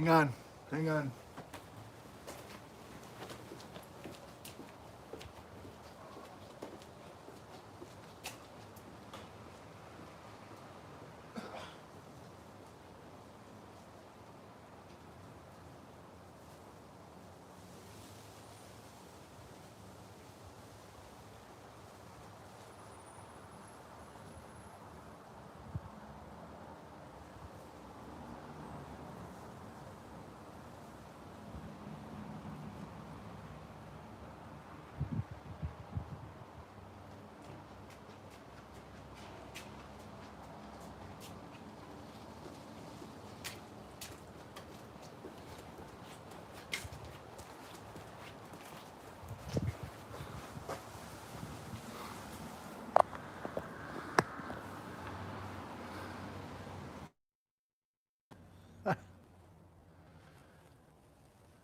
Hang on, hang on.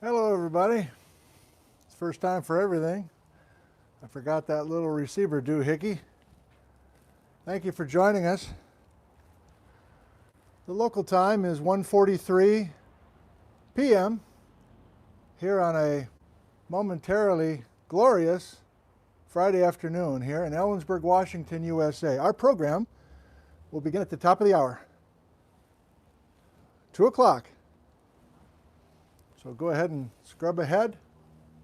Hello, everybody. It's first time for everything. I forgot that little receiver doohickey. Thank you for joining us. The local time is 1:43 p.m. here on a momentarily glorious Friday afternoon here in Ellensburg, Washington, USA. Our program will begin at the top of the hour, 2 o'clock. So go ahead and scrub ahead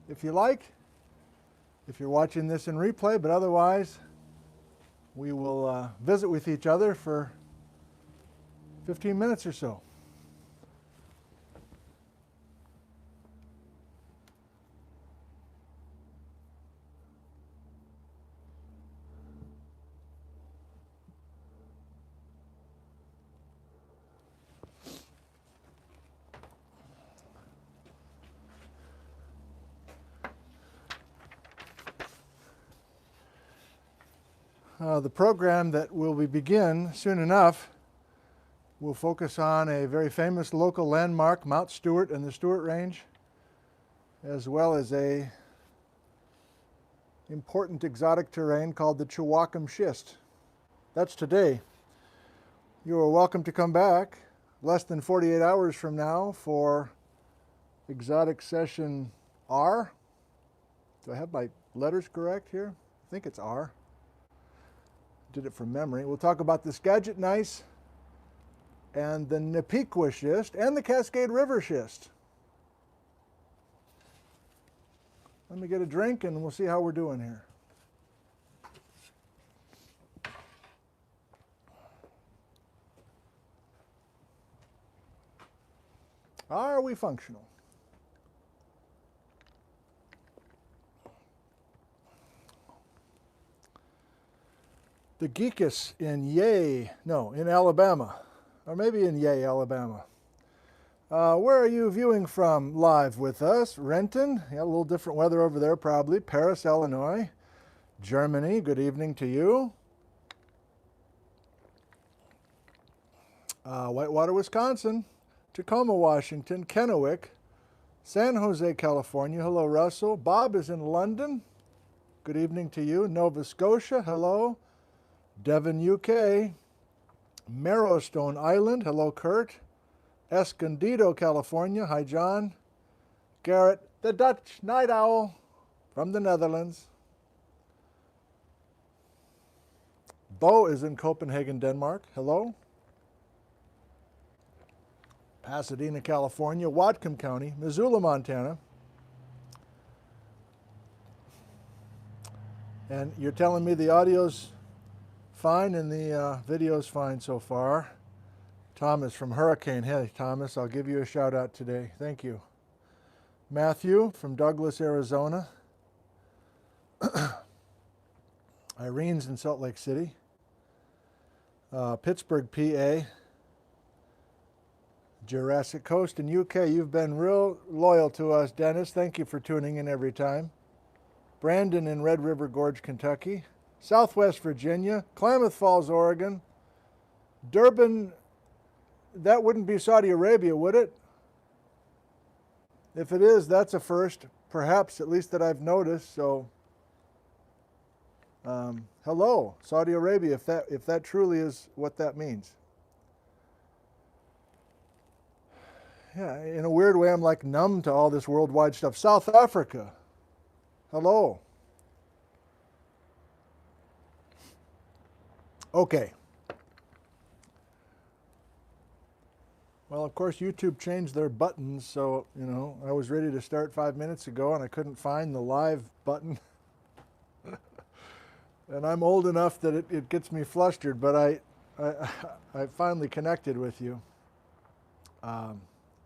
if you like, if you're watching this in replay, but otherwise we will visit with each other for 15 minutes or so. The program that will begin soon enough will focus on a very famous local landmark, Mount Stuart and the Stuart Range, as well as a important exotic terrain called the Chiwaukum Schist. That's today. You are welcome to come back less than 48 hours from now for exotic session R. Do I have my letters correct here? I think it's R. Did it from memory. We'll talk about the Skagit gneiss and the Nepequa schist and the Cascade River schist. Let me get a drink and we'll see how we're doing here. Are we functional? The Geekus in Alabama, or maybe in Yay, Alabama. Where are you viewing from live with us? Renton, yeah, a little different weather over there probably. Paris, Illinois. Germany, good evening to you. Whitewater, Wisconsin. Tacoma, Washington. Kennewick. San Jose, California. Hello, Russell. Bob is in London. Good evening to you. Nova Scotia, hello. Devon, UK. Marrowstone Island, hello, Kurt. Escondido, California, hi, John. Garrett, the Dutch night owl from the Netherlands. Bo is in Copenhagen, Denmark, hello. Pasadena, California. Whatcom County. Missoula, Montana. And you're telling me the audio's fine and the video's fine so far. Thomas from Hurricane. Hey, Thomas, I'll give you a shout out today. Thank you. Matthew from Douglas, Arizona. Irene's in Salt Lake City. Pittsburgh, PA. Jurassic Coast in UK. You've been real loyal to us, Dennis. Thank you for tuning in every time. Brandon in Red River Gorge, Kentucky. Southwest Virginia. Klamath Falls, Oregon. Durban, that wouldn't be Saudi Arabia, would it? If it is, that's a first, perhaps, at least that I've noticed. So, hello, Saudi Arabia, if that truly is what that means. Yeah, in a weird way, I'm like numb to all this worldwide stuff. South Africa. Hello. Okay. Well, of course, YouTube changed their buttons, so, I was ready to start 5 minutes ago, and I couldn't find the live button. And I'm old enough that it gets me flustered, but I finally connected with you.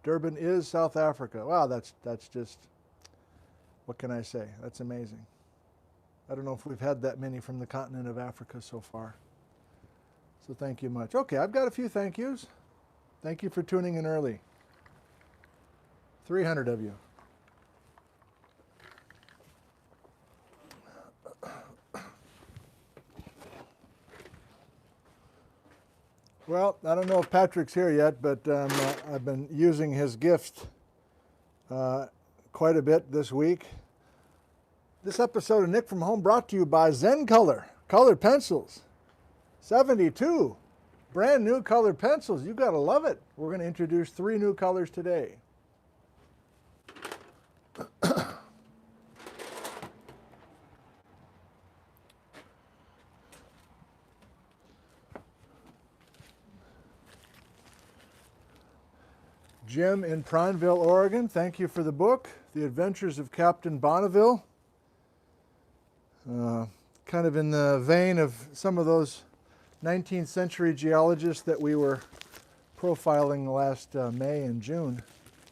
Durban is South Africa. Wow, that's just, what can I say? That's amazing. I don't know if we've had that many from the continent of Africa so far. So thank you much. Okay, I've got a few thank yous. Thank you for tuning in early. 300 of you. Well, I don't know if Patrick's here yet, but I've been using his gift quite a bit this week. This episode of Nick from Home brought to you by Zentner colored pencils. 72 brand new colored pencils. You gotta love it. We're going to introduce 3 new colors today. Jim in Prineville, Oregon, thank you for the book, The Adventures of Captain Bonneville. Kind of in the vein of some of those 19th century geologists that we were profiling last May and June,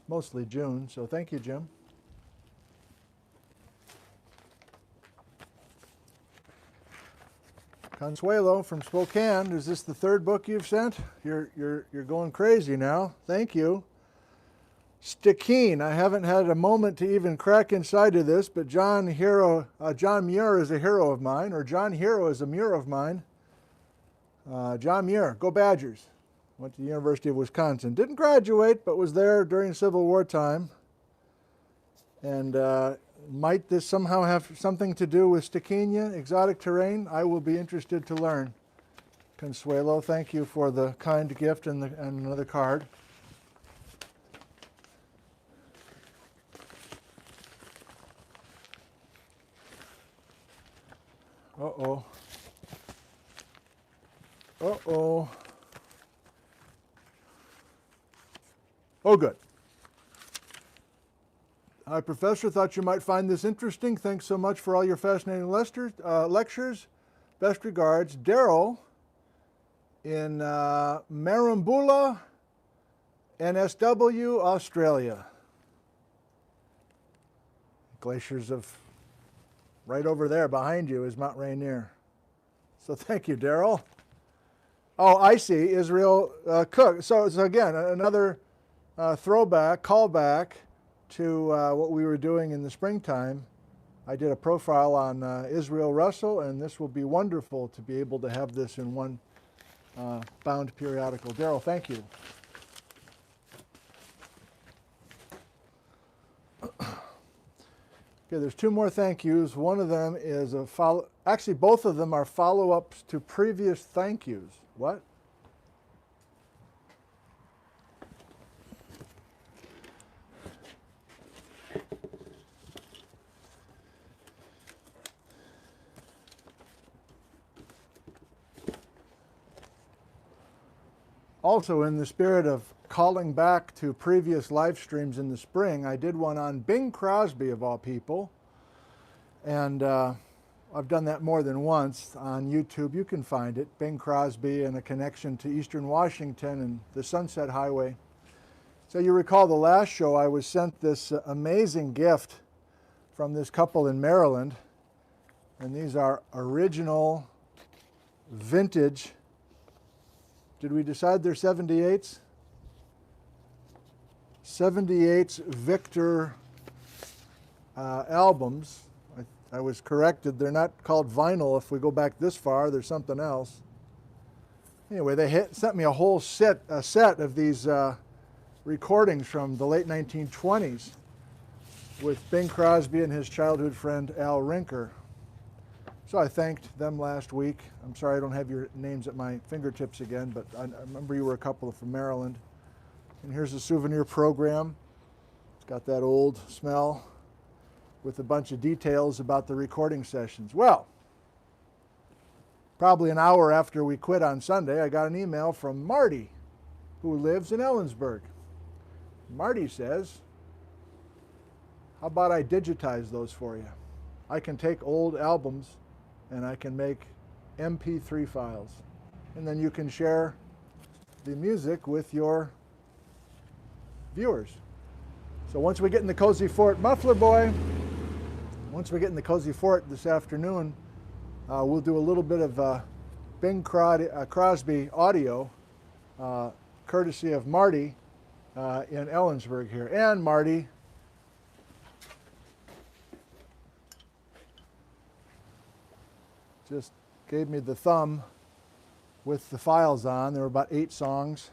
mostly June, so thank you, Jim. Consuelo from Spokane, is this the 3rd book you've sent? You're going crazy now. Thank you. Stikeen, I haven't had a moment to even crack inside of this, but John Muir is a hero of mine, or John Hero is a Muir of mine. John Muir, go Badgers. Went to the University of Wisconsin. Didn't graduate, but was there during Civil War time. And might this somehow have something to do with Stikeen, exotic terrain? I will be interested to learn. Consuelo, thank you for the kind gift and another card. Uh-oh. Uh-oh. Oh, good. Hi, Professor. Thought you might find this interesting. Thanks so much for all your fascinating lectures. Best regards, Daryl in Maraambula, NSW, Australia. Glaciers of right over there behind you is Mount Rainier. So thank you, Daryl. Oh, I see, Israel Cook. So again, another callback to what we were doing in the springtime. I did a profile on Israel Russell, and this will be wonderful to be able to have this in one bound periodical. Daryl, thank you. Okay, there's 2 more thank yous. One of them is a follow. Actually, both of them are follow-ups to previous thank yous. What? Also, in the spirit of calling back to previous live streams in the spring, I did one on Bing Crosby, of all people. And I've done that more than once on YouTube. You can find it, Bing Crosby and a connection to Eastern Washington and the Sunset Highway. So you recall the last show, I was sent this amazing gift from this couple in Maryland. And these are original, vintage. Did we decide they're 78s? 78s Victor albums. I was corrected. They're not called vinyl. If we go back this far, there's something else. Anyway, they sent me a whole set of these recordings from the late 1920s with Bing Crosby and his childhood friend Al Rinker. So I thanked them last week. I'm sorry I don't have your names at my fingertips again, but I remember you were a couple from Maryland. And here's a souvenir program. It's got that old smell with a bunch of details about the recording sessions. Well, probably an hour after we quit on Sunday, I got an email from Marty, who lives in Ellensburg. Marty says, how about I digitize those for you? I can take old albums and I can make MP3 files. And then you can share the music with your viewers. So once we get in the Cozy Fort, Muffler Boy, once we get in the Cozy Fort this afternoon, we'll do a little bit of Bing Crosby audio, courtesy of Marty in Ellensburg here. And Marty just gave me the thumb with the files on. There were about 8 songs.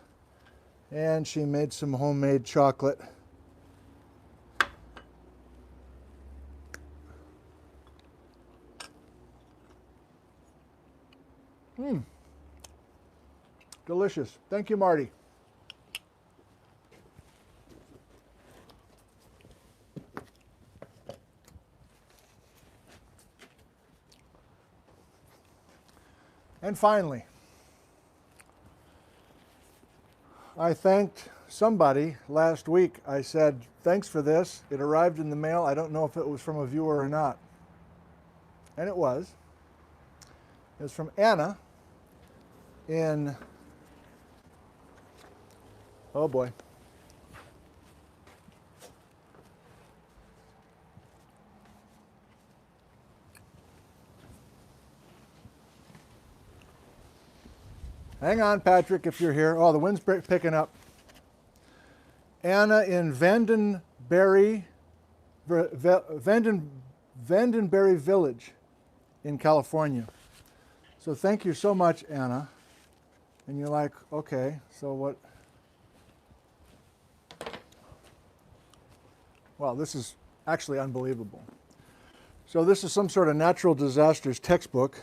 And she made some homemade chocolate. Delicious. Thank you, Marty. And finally, I thanked somebody last week. I said, thanks for this. It arrived in the mail. I don't know if it was from a viewer or not. And it was. It was from Anna in, oh boy. Hang on, Patrick, if you're here. Oh, the wind's picking up. Anna in Vandenberry Village in California. So thank you so much, Anna. And you're like, okay, so what? Well, this is actually unbelievable. So this is some sort of natural disasters textbook.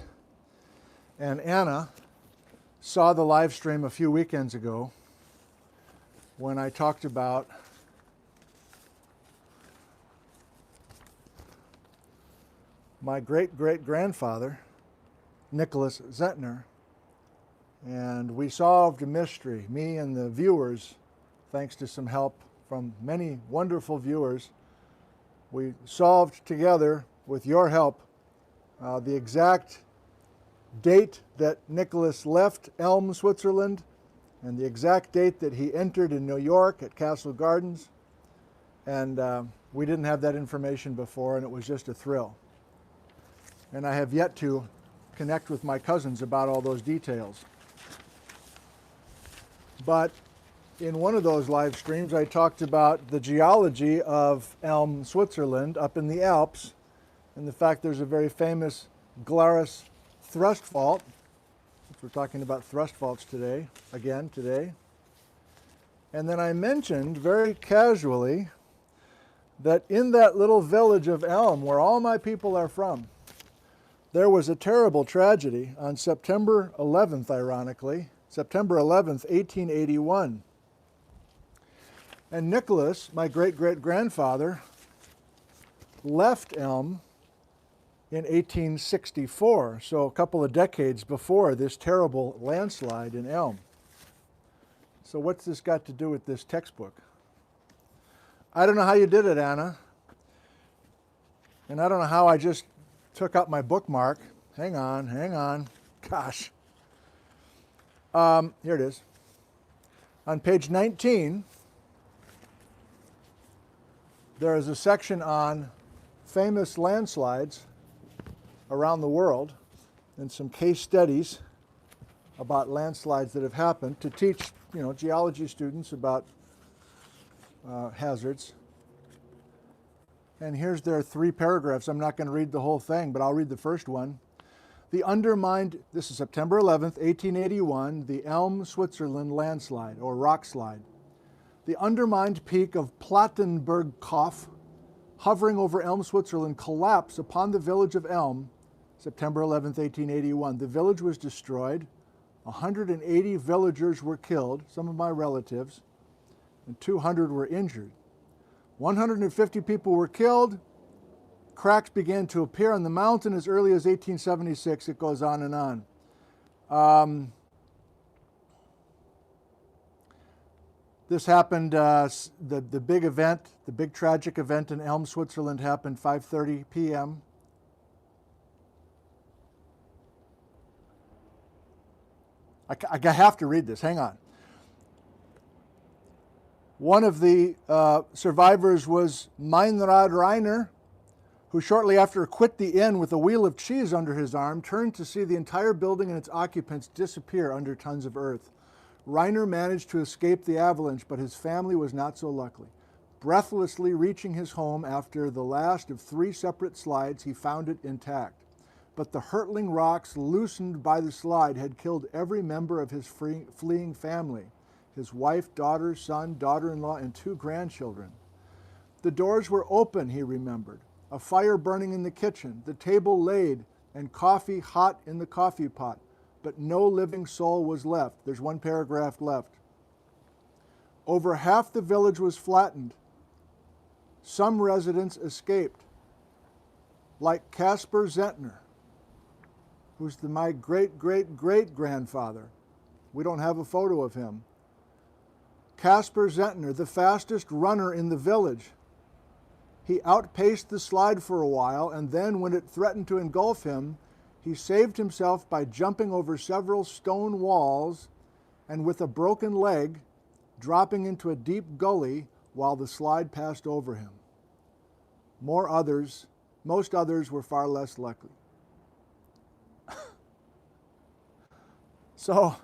And Anna saw the live stream a few weekends ago when I talked about my great-great-grandfather, Nicholas Zentner. And we solved a mystery, me and the viewers, thanks to some help from many wonderful viewers. We solved together, with your help, the exact date that Nicholas left Elm, Switzerland, and the exact date that he entered in New York at Castle Gardens. And we didn't have that information before, and it was just a thrill. And I have yet to connect with my cousins about all those details. But in one of those live streams, I talked about the geology of Elm, Switzerland, up in the Alps, and the fact there's a very famous Glarus thrust fault. We're talking about thrust faults today, again today. And then I mentioned very casually that in that little village of Elm, where all my people are from, there was a terrible tragedy on September 11th, ironically, September 11th, 1881. And Nicholas, my great-great-grandfather, left Elm in 1864, so a couple of decades before this terrible landslide in Elm. So what's this got to do with this textbook? I don't know how you did it, Anna. And I don't know how I just took up my bookmark. Hang on. Gosh. Here it is. On page 19, there is a section on famous landslides around the world and some case studies about landslides that have happened to teach, geology students about hazards. And here's their 3 paragraphs. I'm not going to read the whole thing, but I'll read the first one. This is September 11th, 1881, the Elm, Switzerland landslide, or rock slide. The undermined peak of Plattenbergkopf, hovering over Elm, Switzerland, collapsed upon the village of Elm, September 11th, 1881. The village was destroyed. 180 villagers were killed, some of my relatives, and 200 were injured. 150 people were killed. Cracks began to appear on the mountain as early as 1876. It goes on and on. This happened, the big event, the big tragic event in Elm, Switzerland happened 5:30 p.m. I have to read this, hang on. One of the survivors was Meinrad Reiner, who shortly after quit the inn with a wheel of cheese under his arm, turned to see the entire building and its occupants disappear under tons of earth. Reiner managed to escape the avalanche, but his family was not so lucky. Breathlessly reaching his home after the last of 3 separate slides, he found it intact. But the hurtling rocks loosened by the slide had killed every member of his fleeing family, his wife, daughter, son, daughter-in-law, and 2 grandchildren. The doors were open, he remembered, a fire burning in the kitchen, the table laid, and coffee hot in the coffee pot, but no living soul was left. There's 1 paragraph left. Over half the village was flattened. Some residents escaped, like Caspar Zentner, who's my great-great-great-grandfather. We don't have a photo of him. Caspar Zentner, the fastest runner in the village. He outpaced the slide for a while, and then when it threatened to engulf him, he saved himself by jumping over several stone walls and with a broken leg, dropping into a deep gully while the slide passed over him. Most others were far less lucky. So,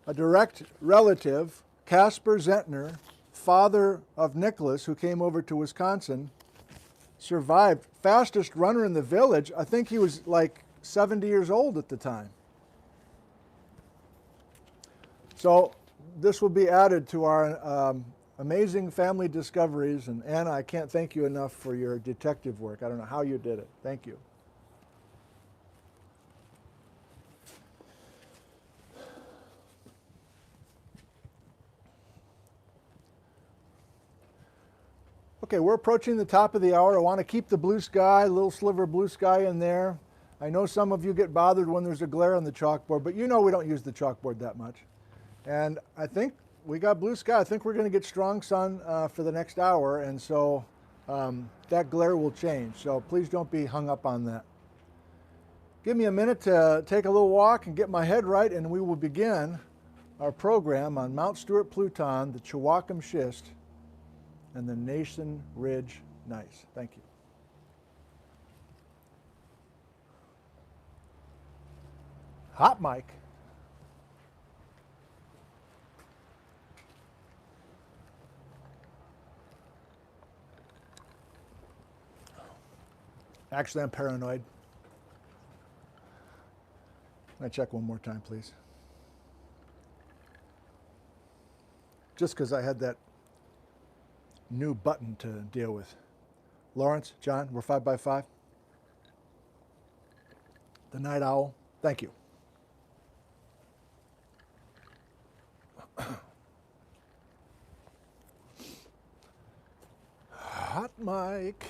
a direct relative, Caspar Zentner, father of Nicholas, who came over to Wisconsin, survived. Fastest runner in the village. I think he was like 70 years old at the time. So this will be added to our amazing family discoveries. And Anna, I can't thank you enough for your detective work. I don't know how you did it. Thank you. Okay, we're approaching the top of the hour. I want to keep the blue sky, a little sliver of blue sky in there. I know some of you get bothered when there's a glare on the chalkboard, but you know we don't use the chalkboard that much. And I think we got blue sky. I think we're going to get strong sun for the next hour, and so that glare will change. So please don't be hung up on that. Give me a minute to take a little walk and get my head right, and we will begin our program on Mount Stuart Pluton, the Chiwaukum Schist, and the Nason Ridge Gneiss. Thank you. Hot mic. Actually, I'm paranoid. Can I check one more time, please? Just because I had that new button to deal with. Lawrence, John, we're 5x5. The Night Owl, thank you. Hot mic.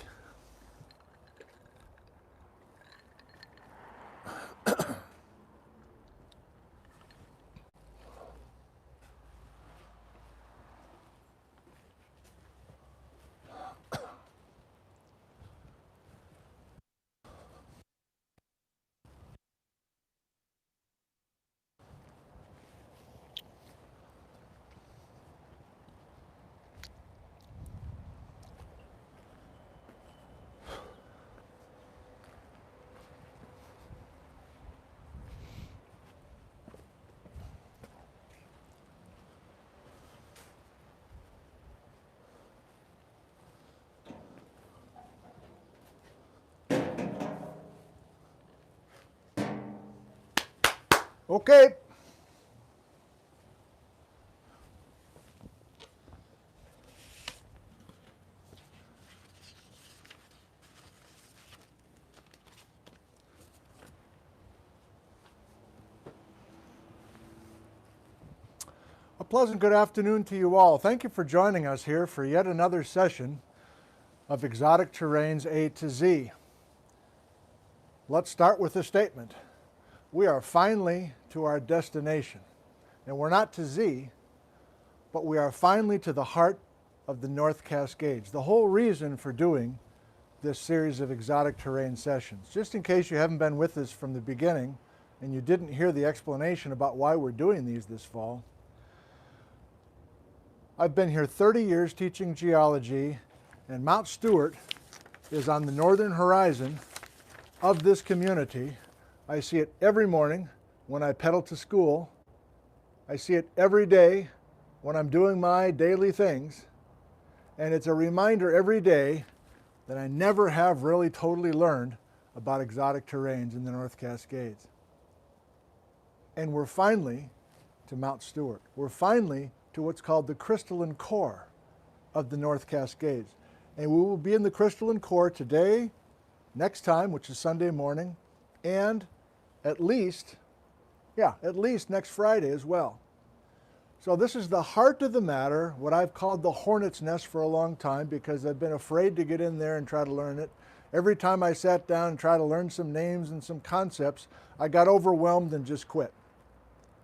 Okay. A pleasant good afternoon to you all. Thank you for joining us here for yet another session of Exotic Terranes A to Z. Let's start with a statement. We are finally to our destination. And we're not to Z, but we are finally to the heart of the North Cascades. The whole reason for doing this series of exotic terrain sessions. Just in case you haven't been with us from the beginning and you didn't hear the explanation about why we're doing these this fall, I've been here 30 years teaching geology, and Mount Stuart is on the northern horizon of this community. I see it every morning when I pedal to school. I see it every day when I'm doing my daily things. And it's a reminder every day that I never have really totally learned about exotic terrains in the North Cascades. And we're finally to Mount Stuart. We're finally to what's called the crystalline core of the North Cascades. And we will be in the crystalline core today, next time, which is Sunday morning, and at least next Friday as well. So this is the heart of the matter, what I've called the hornet's nest for a long time, because I've been afraid to get in there and try to learn it. Every time I sat down and tried to learn some names and some concepts, I got overwhelmed and just quit.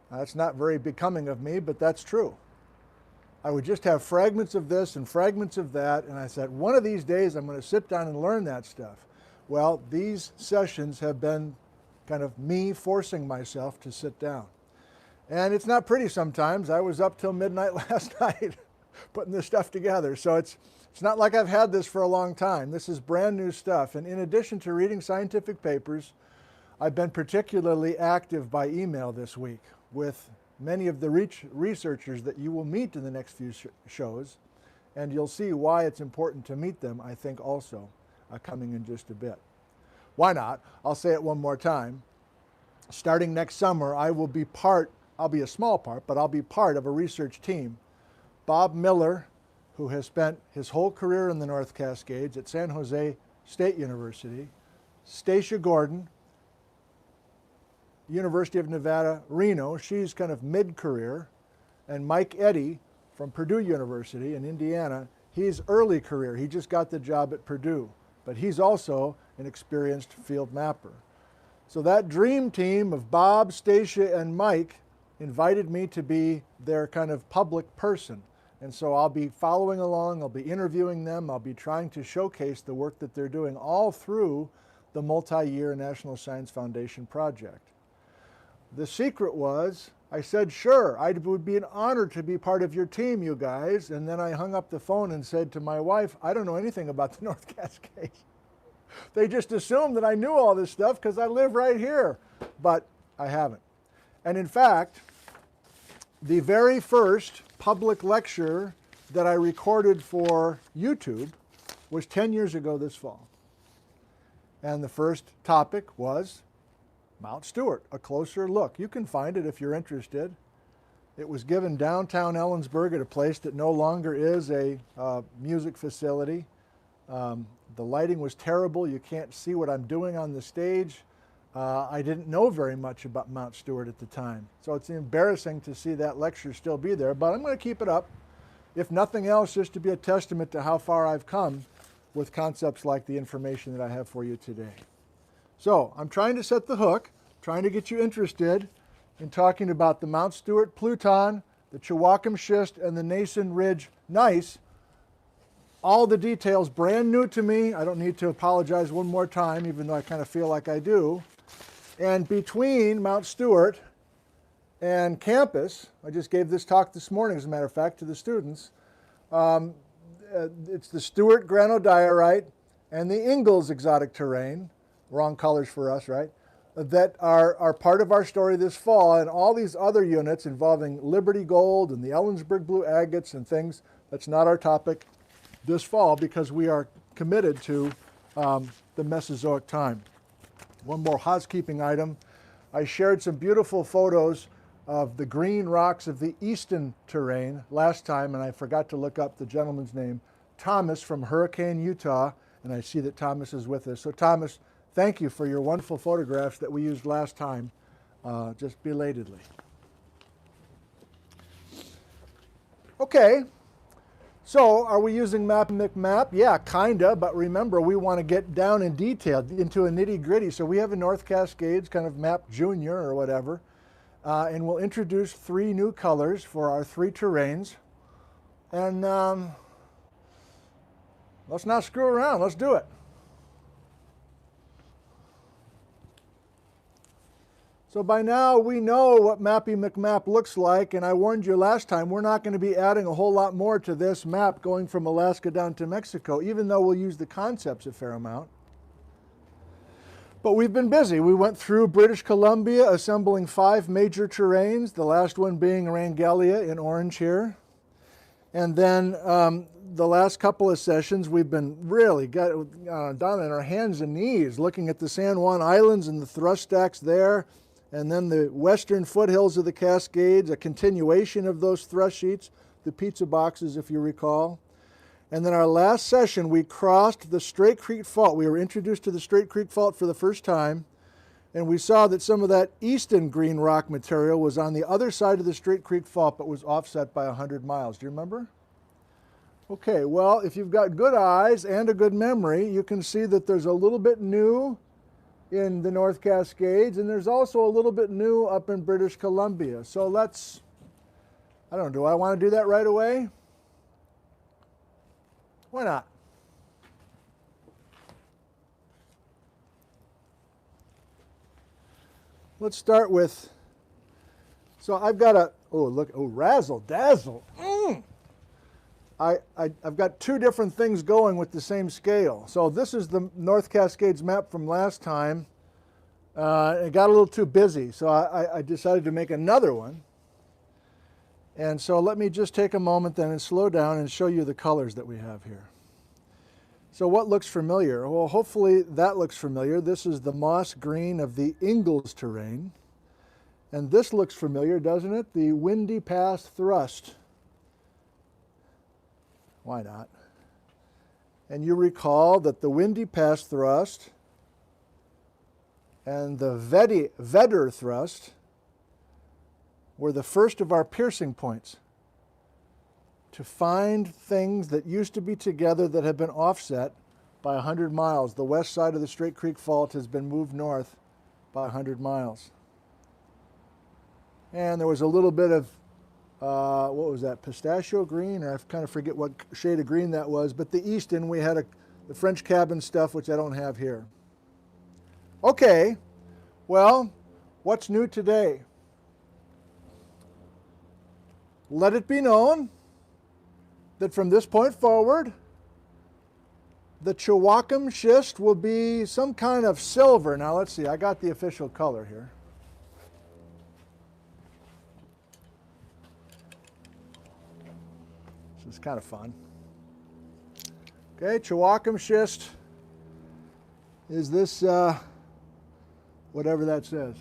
That's not very becoming of me, but that's true. I would just have fragments of this and fragments of that, and I said, one of these days I'm going to sit down and learn that stuff. Well, these sessions have been kind of me forcing myself to sit down. And it's not pretty sometimes. I was up till midnight last night putting this stuff together. So it's not like I've had this for a long time. This is brand new stuff. And in addition to reading scientific papers, I've been particularly active by email this week with many of the researchers that you will meet in the next few shows, and you'll see why it's important to meet them, I think, also, coming in just a bit. Why not? I'll say it one more time. Starting next summer, I'll be a small part, but I'll be part of a research team. Bob Miller, who has spent his whole career in the North Cascades at San Jose State University, Stacia Gordon, University of Nevada, Reno, she's kind of mid-career, and Mike Eddy from Purdue University in Indiana, he's early career. He just got the job at Purdue, but he's also an experienced field mapper. So that dream team of Bob, Stacia, and Mike invited me to be their kind of public person. And so I'll be following along, I'll be interviewing them, I'll be trying to showcase the work that they're doing all through the multi-year National Science Foundation project. The secret was, I said, sure, it would be an honor to be part of your team, you guys. And then I hung up the phone and said to my wife, I don't know anything about the North Cascades. They just assumed that I knew all this stuff because I live right here, but I haven't. And in fact, the very first public lecture that I recorded for YouTube was 10 years ago this fall. And the first topic was Mount Stuart, a closer look. You can find it if you're interested. It was given downtown Ellensburg at a place that no longer is a music facility. The lighting was terrible. You can't see what I'm doing on the stage. I didn't know very much about Mount Stuart at the time. So it's embarrassing to see that lecture still be there, but I'm going to keep it up, if nothing else, just to be a testament to how far I've come with concepts like the information that I have for you today. So I'm trying to set the hook, trying to get you interested in talking about the Mount Stuart Pluton, the Chiwaukum Schist, and the Nason Ridge Gneiss. All the details brand new to me. I don't need to apologize one more time, even though I kind of feel like I do. And between Mount Stuart and campus, I just gave this talk this morning, as a matter of fact, to the students. It's the Stuart granodiorite and the Ingalls exotic terrain, wrong colors for us, right, that are part of our story this fall, and all these other units involving Liberty Gold and the Ellensburg blue agates and things. That's not our topic this fall because we are committed to the Mesozoic time. One more housekeeping item. I shared some beautiful photos of the green rocks of the Easton terrain last time, and I forgot to look up the gentleman's name, Thomas from Hurricane, Utah, and I see that Thomas is with us. So Thomas, thank you for your wonderful photographs that we used last time, just belatedly. Okay, so are we using map? Yeah, kinda, but remember we want to get down in detail into a nitty-gritty. So we have a North Cascades kind of map junior or whatever, and we'll introduce 3 new colors for our 3 terrains. And let's not screw around, let's do it. So by now we know what Mappy McMap looks like, and I warned you last time we're not going to be adding a whole lot more to this map going from Alaska down to Mexico, even though we'll use the concepts a fair amount. But we've been busy. We went through British Columbia assembling 5 major terrains, the last one being Rangalia in orange here. And then the last couple of sessions we've been really down on our hands and knees looking at the San Juan Islands and the thrust stacks there, and then the western foothills of the Cascades, a continuation of those thrust sheets, the pizza boxes if you recall. And then our last session we crossed the Straight Creek Fault. We were introduced to the Straight Creek Fault for the first time, and we saw that some of that eastern green rock material was on the other side of the Straight Creek Fault but was offset by 100 miles. Do you remember? Okay, well, if you've got good eyes and a good memory, you can see that there's a little bit new in the North Cascades, and there's also a little bit new up in British Columbia. So let's, I don't know, do I want to do that right away? Why not? Let's start with, so I've got a, oh look, oh razzle dazzle. I've got 2 different things going with the same scale. So this is the North Cascades map from last time. It got a little too busy, so I decided to make another one. And so let me just take a moment then and slow down and show you the colors that we have here. So what looks familiar? Well, hopefully that looks familiar. This is the moss green of the Ingalls terrain. And this looks familiar, doesn't it? The Windy Pass thrust. Why not? And you recall that the Windy Pass thrust and the Vedder thrust were the first of our piercing points to find things that used to be together that have been offset by 100 miles. The west side of the Straight Creek Fault has been moved north by 100 miles. And there was a little bit of what was that, pistachio green, or I kind of forget what shade of green that was, but the eastern, we had the French cabin stuff, which I don't have here. Okay, well, what's new today? Let it be known that from this point forward, the Chiwaukum Schist will be some kind of silver. Now let's see, I got the official color here. It's kind of fun. Okay, Chiwaukum Schist is this, whatever that says,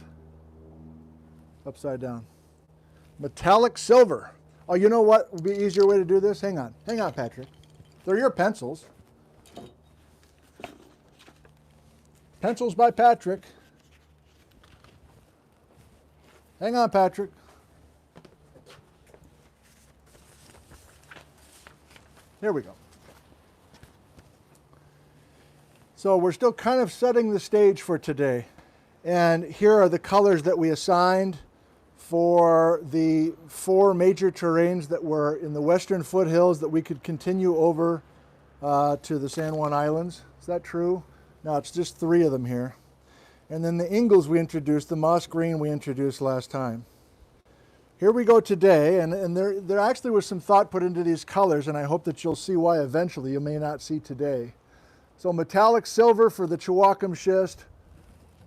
upside down. Metallic silver. Oh, you know what would be an easier way to do this? Hang on, Patrick. They're your pencils. Pencils by Patrick. Hang on, Patrick. Here we go. So we're still kind of setting the stage for today. And here are the colors that we assigned for the 4 major terrains that were in the western foothills that we could continue over to the San Juan Islands. Is that true? No, it's just 3 of them here. And then the Ingalls we introduced, the moss green we introduced last time. Here we go today, and there actually was some thought put into these colors, and I hope that you'll see why eventually. You may not see today. So metallic silver for the Chiwaukum Schist.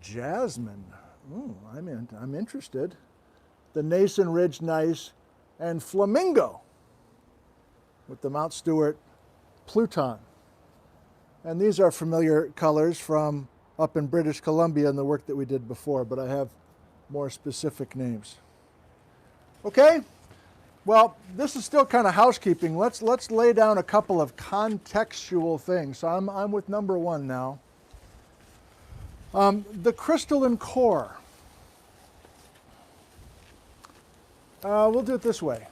Jasmine. Ooh, I'm interested. The Nason Ridge Gneiss, and flamingo with the Mount Stuart Pluton. And these are familiar colors from up in British Columbia in the work that we did before, but I have more specific names. Okay, well, this is still kind of housekeeping. Let's lay down a couple of contextual things. So I'm with number 1 now. The crystalline core. We'll do it this way.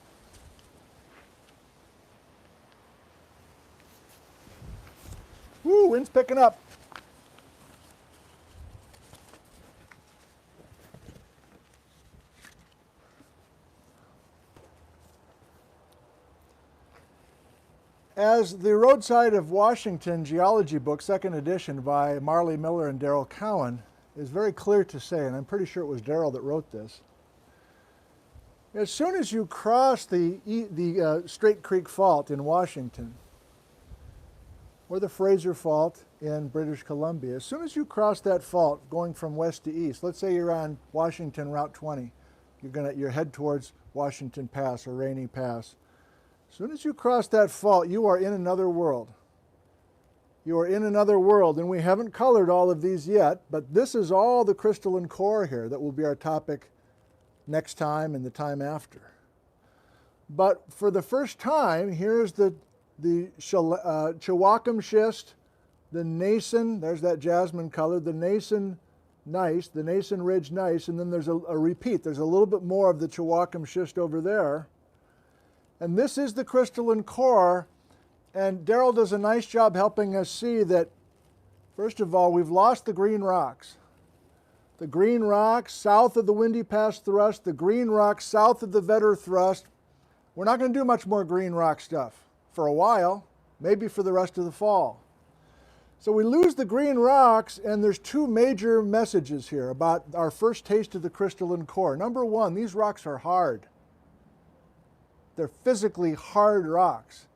wind's picking up. As the Roadside of Washington geology book, second edition by Marley Miller and Darrell Cowan, is very clear to say, and I'm pretty sure it was Darrell that wrote this, as soon as you cross the Straight Creek Fault in Washington, or the Fraser Fault in British Columbia, as soon as you cross that fault going from west to east, let's say you're on Washington Route 20, you're head towards Washington Pass or Rainy Pass. As soon as you cross that fault, you are in another world. You are in another world, and we haven't colored all of these yet, but this is all the crystalline core here that will be our topic next time and the time after. But for the first time, here's the Chiwaukum Schist, the Nason, there's that jasmine color, the Nason gneiss, the Nason Ridge gneiss, and then there's a repeat. There's a little bit more of the Chiwaukum Schist over there. And this is the crystalline core, and Darrell does a nice job helping us see that, first of all, we've lost the green rocks. The green rocks south of the Windy Pass thrust, the green rocks south of the Vetter thrust. We're not going to do much more green rock stuff for a while, maybe for the rest of the fall. So we lose the green rocks, and there's two major messages here about our first taste of the crystalline core. Number one, these rocks are hard. They're physically hard rocks.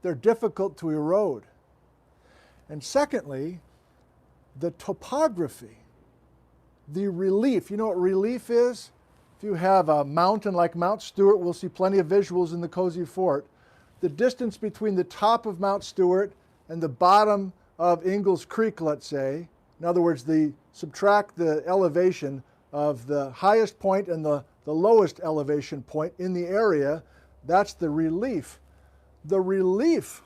They're difficult to erode. And secondly, the topography, the relief. You know what relief is? If you have a mountain like Mount Stuart, we'll see plenty of visuals in the Cozy Fort. The distance between the top of Mount Stuart and the bottom of Ingalls Creek, let's say, in other words, subtract the elevation of the highest point and the lowest elevation point in the area, that's the relief. The relief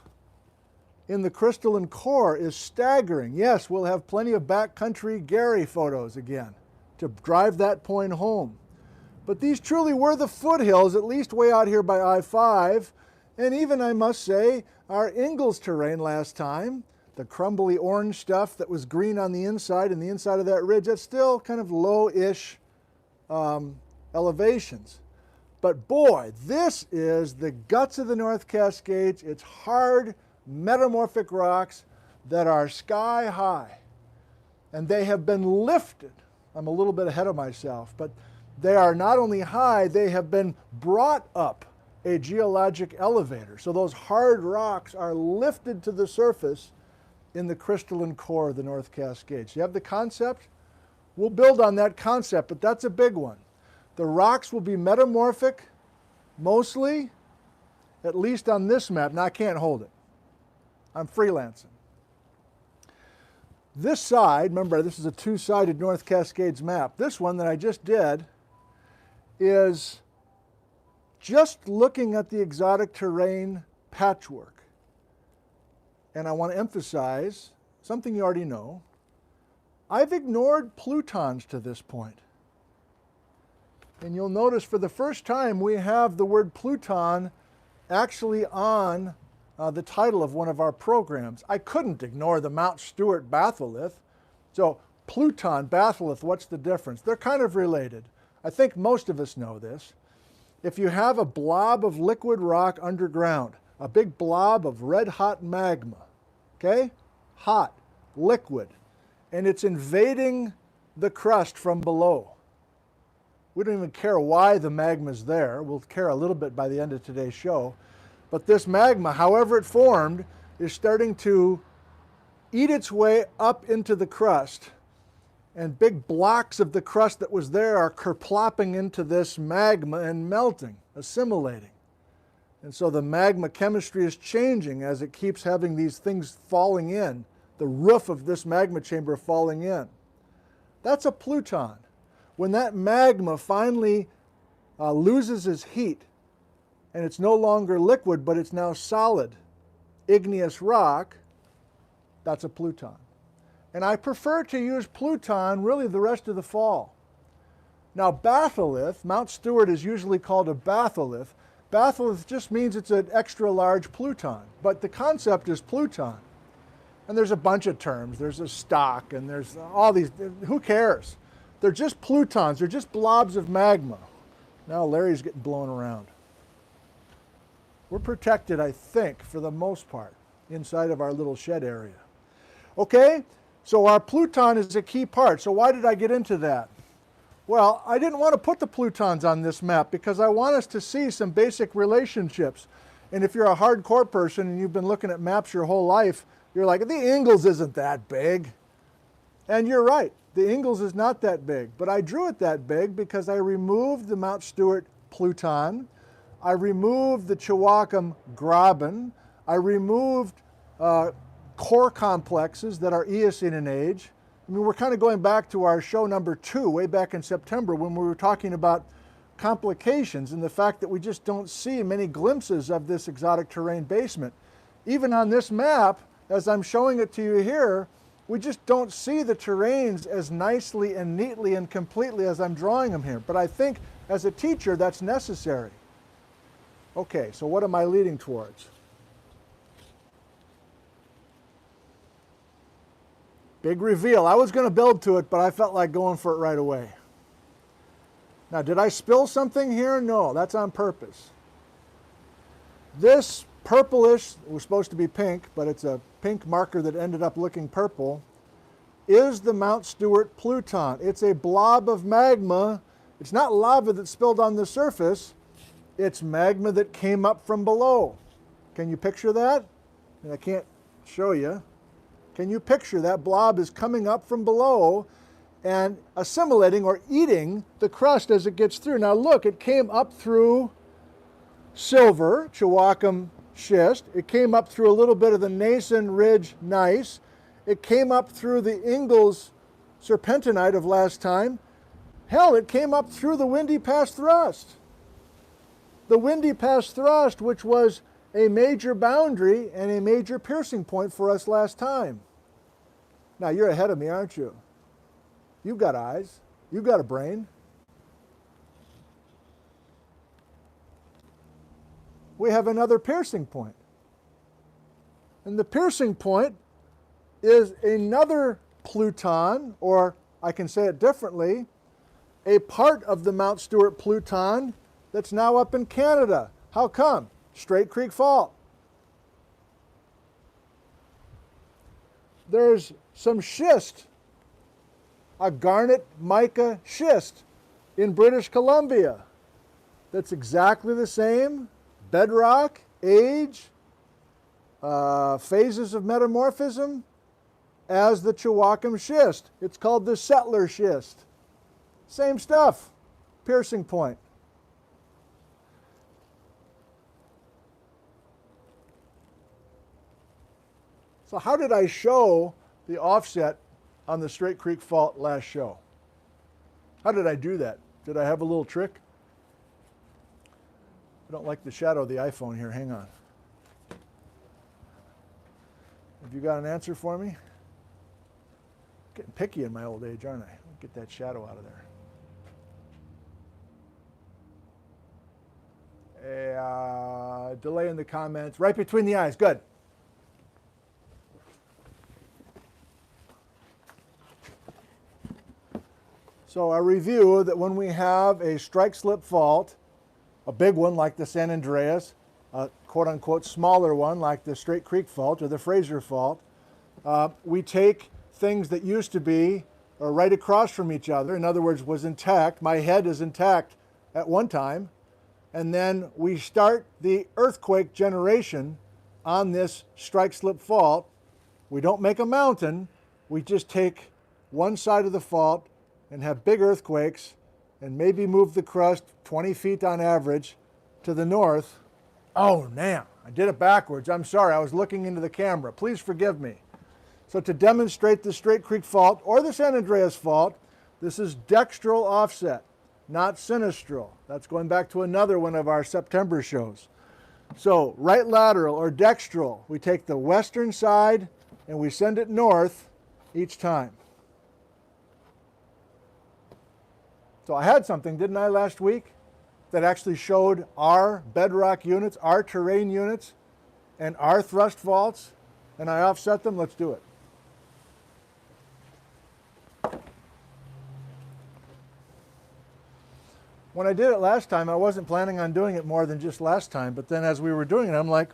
in the crystalline core is staggering. Yes, we'll have plenty of backcountry Gary photos again to drive that point home. But these truly were the foothills, at least way out here by I-5. And even, I must say, our Ingalls terrain last time, the crumbly orange stuff that was green on the inside and the inside of that ridge, that's still kind of low-ish elevations. But boy, this is the guts of the North Cascades. It's hard, metamorphic rocks that are sky high. And they have been lifted. I'm a little bit ahead of myself, but they are not only high, they have been brought up a geologic elevator. So those hard rocks are lifted to the surface in the crystalline core of the North Cascades. You have the concept? We'll build on that concept, but that's a big one. The rocks will be metamorphic, mostly, at least on this map. Now, I can't hold it. I'm freelancing. This side, remember, this is a two-sided North Cascades map. This one that I just did is just looking at the exotic terrain patchwork. And I want to emphasize something you already know. I've ignored plutons to this point. And you'll notice for the first time we have the word Pluton actually on the title of one of our programs. I couldn't ignore the Mount Stuart batholith. So Pluton, batholith, what's the difference? They're kind of related. I think most of us know this. If you have a blob of liquid rock underground, a big blob of red hot magma, okay? Hot, liquid, and it's invading the crust from below. We don't even care why the magma's there. We'll care a little bit by the end of today's show. But this magma, however it formed, is starting to eat its way up into the crust. And big blocks of the crust that was there are kerplopping into this magma and melting, assimilating. And so the magma chemistry is changing as it keeps having these things falling in, the roof of this magma chamber falling in. That's a pluton. When that magma finally loses its heat, and it's no longer liquid, but it's now solid, igneous rock, that's a pluton. And I prefer to use pluton really the rest of the fall. Now batholith, Mount Stuart is usually called a batholith. Batholith just means it's an extra large pluton, but the concept is pluton. And there's a bunch of terms. There's a stock, and there's all these. Who cares? They're just plutons. They're just blobs of magma. Now Larry's getting blown around. We're protected, I think, for the most part, inside of our little shed area. Okay, so our pluton is a key part. So why did I get into that? Well, I didn't want to put the plutons on this map because I want us to see some basic relationships. And if you're a hardcore person and you've been looking at maps your whole life, you're like, the Ingalls isn't that big. And you're right, the Ingalls is not that big. But I drew it that big because I removed the Mount Stuart pluton. I removed the Chiwaukum graben. I removed core complexes that are Eocene in age. I mean, we're kind of going back to our show number 2, way back in September, when we were talking about complications and the fact that we just don't see many glimpses of this exotic terrain basement. Even on this map, as I'm showing it to you here, we just don't see the terrains as nicely and neatly and completely as I'm drawing them here. But I think as a teacher, that's necessary. Okay, so what am I leading towards? Big reveal. I was going to build to it, but I felt like going for it right away. Now, did I spill something here? No, that's on purpose. This purplish, it was supposed to be pink, but it's a pink marker that ended up looking purple, is the Mount Stuart pluton. It's a blob of magma. It's not lava that spilled on the surface. It's magma that came up from below. Can you picture that? And I can't show you. Can you picture that blob is coming up from below and assimilating or eating the crust as it gets through? Now look, it came up through silver, Chiwaukum Schist. It came up through a little bit of the Nason Ridge gneiss. It came up through the Ingalls serpentinite of last time. Hell, it came up through the Windy Pass thrust. The Windy Pass thrust, which was a major boundary and a major piercing point for us last time. Now, you're ahead of me, aren't you? You've got eyes. You've got a brain. We have another piercing point. And the piercing point is another pluton, or I can say it differently, a part of the Mount Stuart pluton that's now up in Canada. How come? Straight Creek Fault. There's some schist, a garnet mica schist in British Columbia that's exactly the same bedrock, age, phases of metamorphism as the Chiwaukum schist. It's called the settler schist. Same stuff, piercing point. So how did I show the offset on the Straight Creek Fault last show? How did I do that? Did I have a little trick? I don't like the shadow of the iPhone here. Hang on. Have you got an answer for me? Getting picky in my old age, aren't I? Get that shadow out of there. Delay in the comments. Right between the eyes. Good. So I review that when we have a strike-slip fault, a big one like the San Andreas, a quote-unquote smaller one like the Straight Creek Fault or the Fraser Fault, we take things that used to be right across from each other, in other words, was intact, my head is intact at one time, and then we start the earthquake generation on this strike-slip fault. We don't make a mountain, we just take one side of the fault and have big earthquakes and maybe move the crust 20 feet on average to the north. Oh, damn, I did it backwards. I'm sorry, I was looking into the camera. Please forgive me. So to demonstrate the Straight Creek Fault or the San Andreas Fault, this is dextral offset, not sinistral. That's going back to another one of our September shows. So right lateral or dextral, we take the western side and we send it north each time. So I had something, didn't I, last week, that actually showed our bedrock units, our terrain units, and our thrust faults and I offset them, let's do it. When I did it last time, I wasn't planning on doing it more than just last time, but then as we were doing it, I'm like,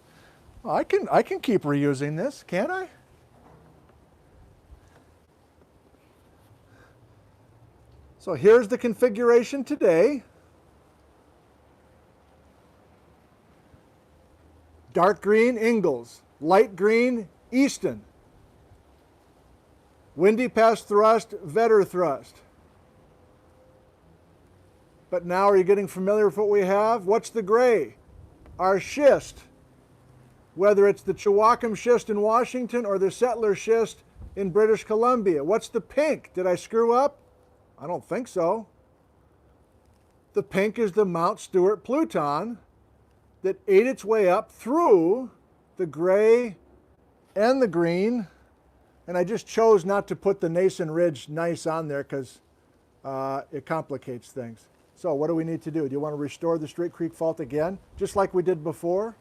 oh, I can keep reusing this, can't I? So here's the configuration today. Dark green, Ingalls. Light green, Easton. Windy pass thrust, Vetter thrust. But now are you getting familiar with what we have? What's the gray? Our schist. Whether it's the Chiwaukum Schist in Washington or the Zentner schist in British Columbia. What's the pink? Did I screw up? I don't think so. The pink is the Mount Stuart pluton that ate its way up through the gray and the green. And I just chose not to put the Nason Ridge gneiss on there because it complicates things. So what do we need to do? Do you want to restore the Straight Creek Fault again, just like we did before?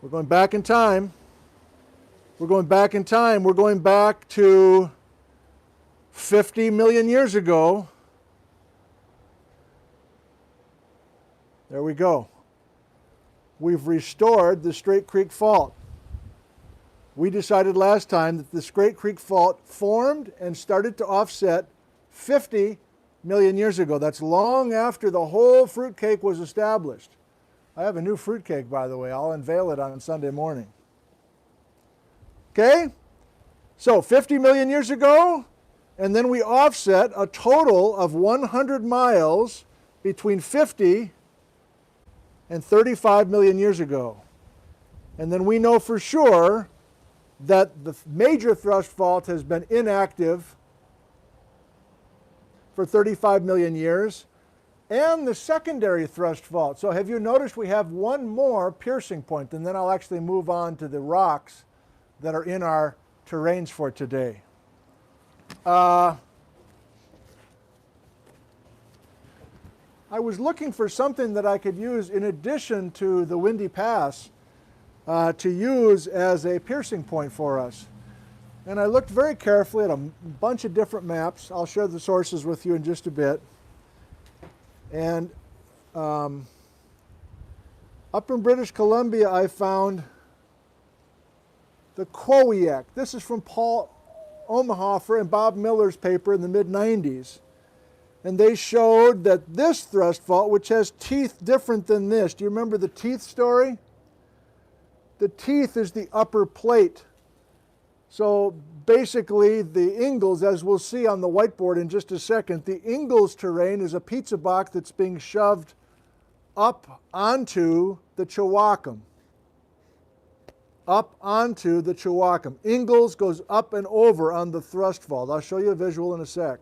We're going back in time. We're going back in time. We're going back to 50 million years ago. There we go. We've restored the Straight Creek Fault. We decided last time that the Straight Creek Fault formed and started to offset 50 million years ago. That's long after the whole fruitcake was established. I have a new fruitcake, by the way. I'll unveil it on Sunday morning. Okay? So 50 million years ago, and then we offset a total of 100 miles between 50 and 35 million years ago. And then we know for sure that the major thrust fault has been inactive for 35 million years, and the secondary thrust fault. So have you noticed we have one more piercing point, and then I'll actually move on to the rocks that are in our terranes for today. I was looking for something that I could use in addition to the Windy Pass to use as a piercing point for us. And I looked very carefully at a bunch of different maps. I'll share the sources with you in just a bit. And up in British Columbia, I found the Chiwaukum. This is from Paul Omahofer and Bob Miller's paper in the mid-90s. And they showed that this thrust fault, which has teeth different than this. Do you remember the teeth story? The teeth is the upper plate. So basically the Ingalls, as we'll see on the whiteboard in just a second, the Ingalls terrane is a pizza box that's being shoved up onto the Chiwaukum. Up onto the Chiwaukum. Ingalls goes up and over on the thrust fault. I'll show you a visual in a sec.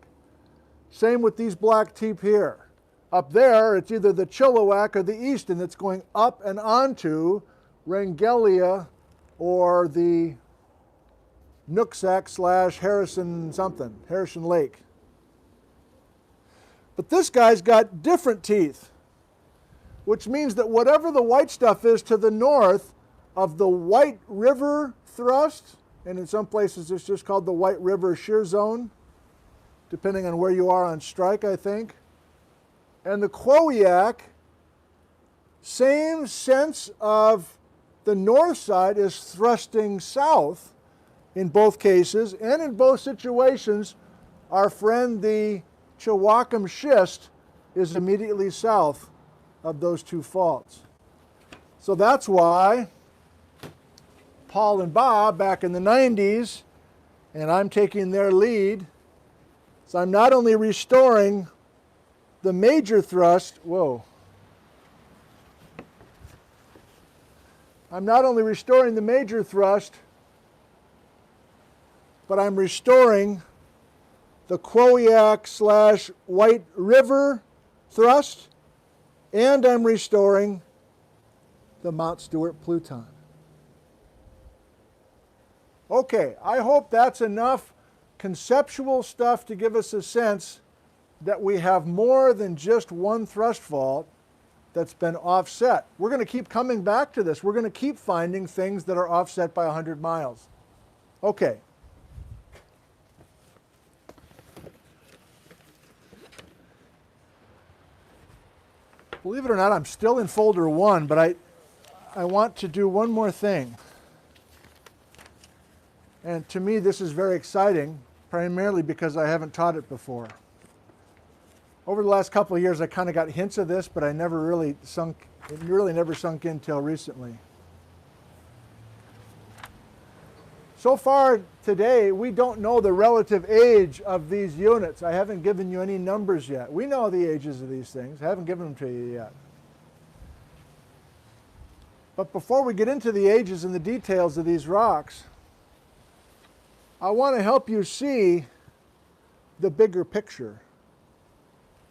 Same with these black teeth here. Up there, it's either the Chiwaukum or the Easton that's going up and onto Wrangellia or the Nooksack / Harrison something, Harrison Lake. But this guy's got different teeth, which means that whatever the white stuff is to the north of the White River thrust, and in some places it's just called the White River shear zone, depending on where you are on strike, I think. And the Chiwaukum, same sense of the north side is thrusting south in both cases, and in both situations, our friend the Chiwaukum Schist is immediately south of those two faults. So that's why Paul and Bob back in the 90s, and I'm taking their lead, so I'm not only restoring the major thrust, I'm not only restoring the major thrust, but I'm restoring the Chiwaukum / White River thrust, and I'm restoring the Mount Stuart pluton. Okay, I hope that's enough conceptual stuff to give us a sense that we have more than just one thrust fault, that's been offset. We're going to keep coming back to this. We're going to keep finding things that are offset by 100 miles. Okay. Believe it or not, I'm still in folder 1, but I want to do one more thing. And to me, this is very exciting, primarily because I haven't taught it before. Over the last couple of years, I kind of got hints of this, but it really never sunk in until recently. So far today, we don't know the relative age of these units. I haven't given you any numbers yet. We know the ages of these things. I haven't given them to you yet. But before we get into the ages and the details of these rocks, I want to help you see the bigger picture.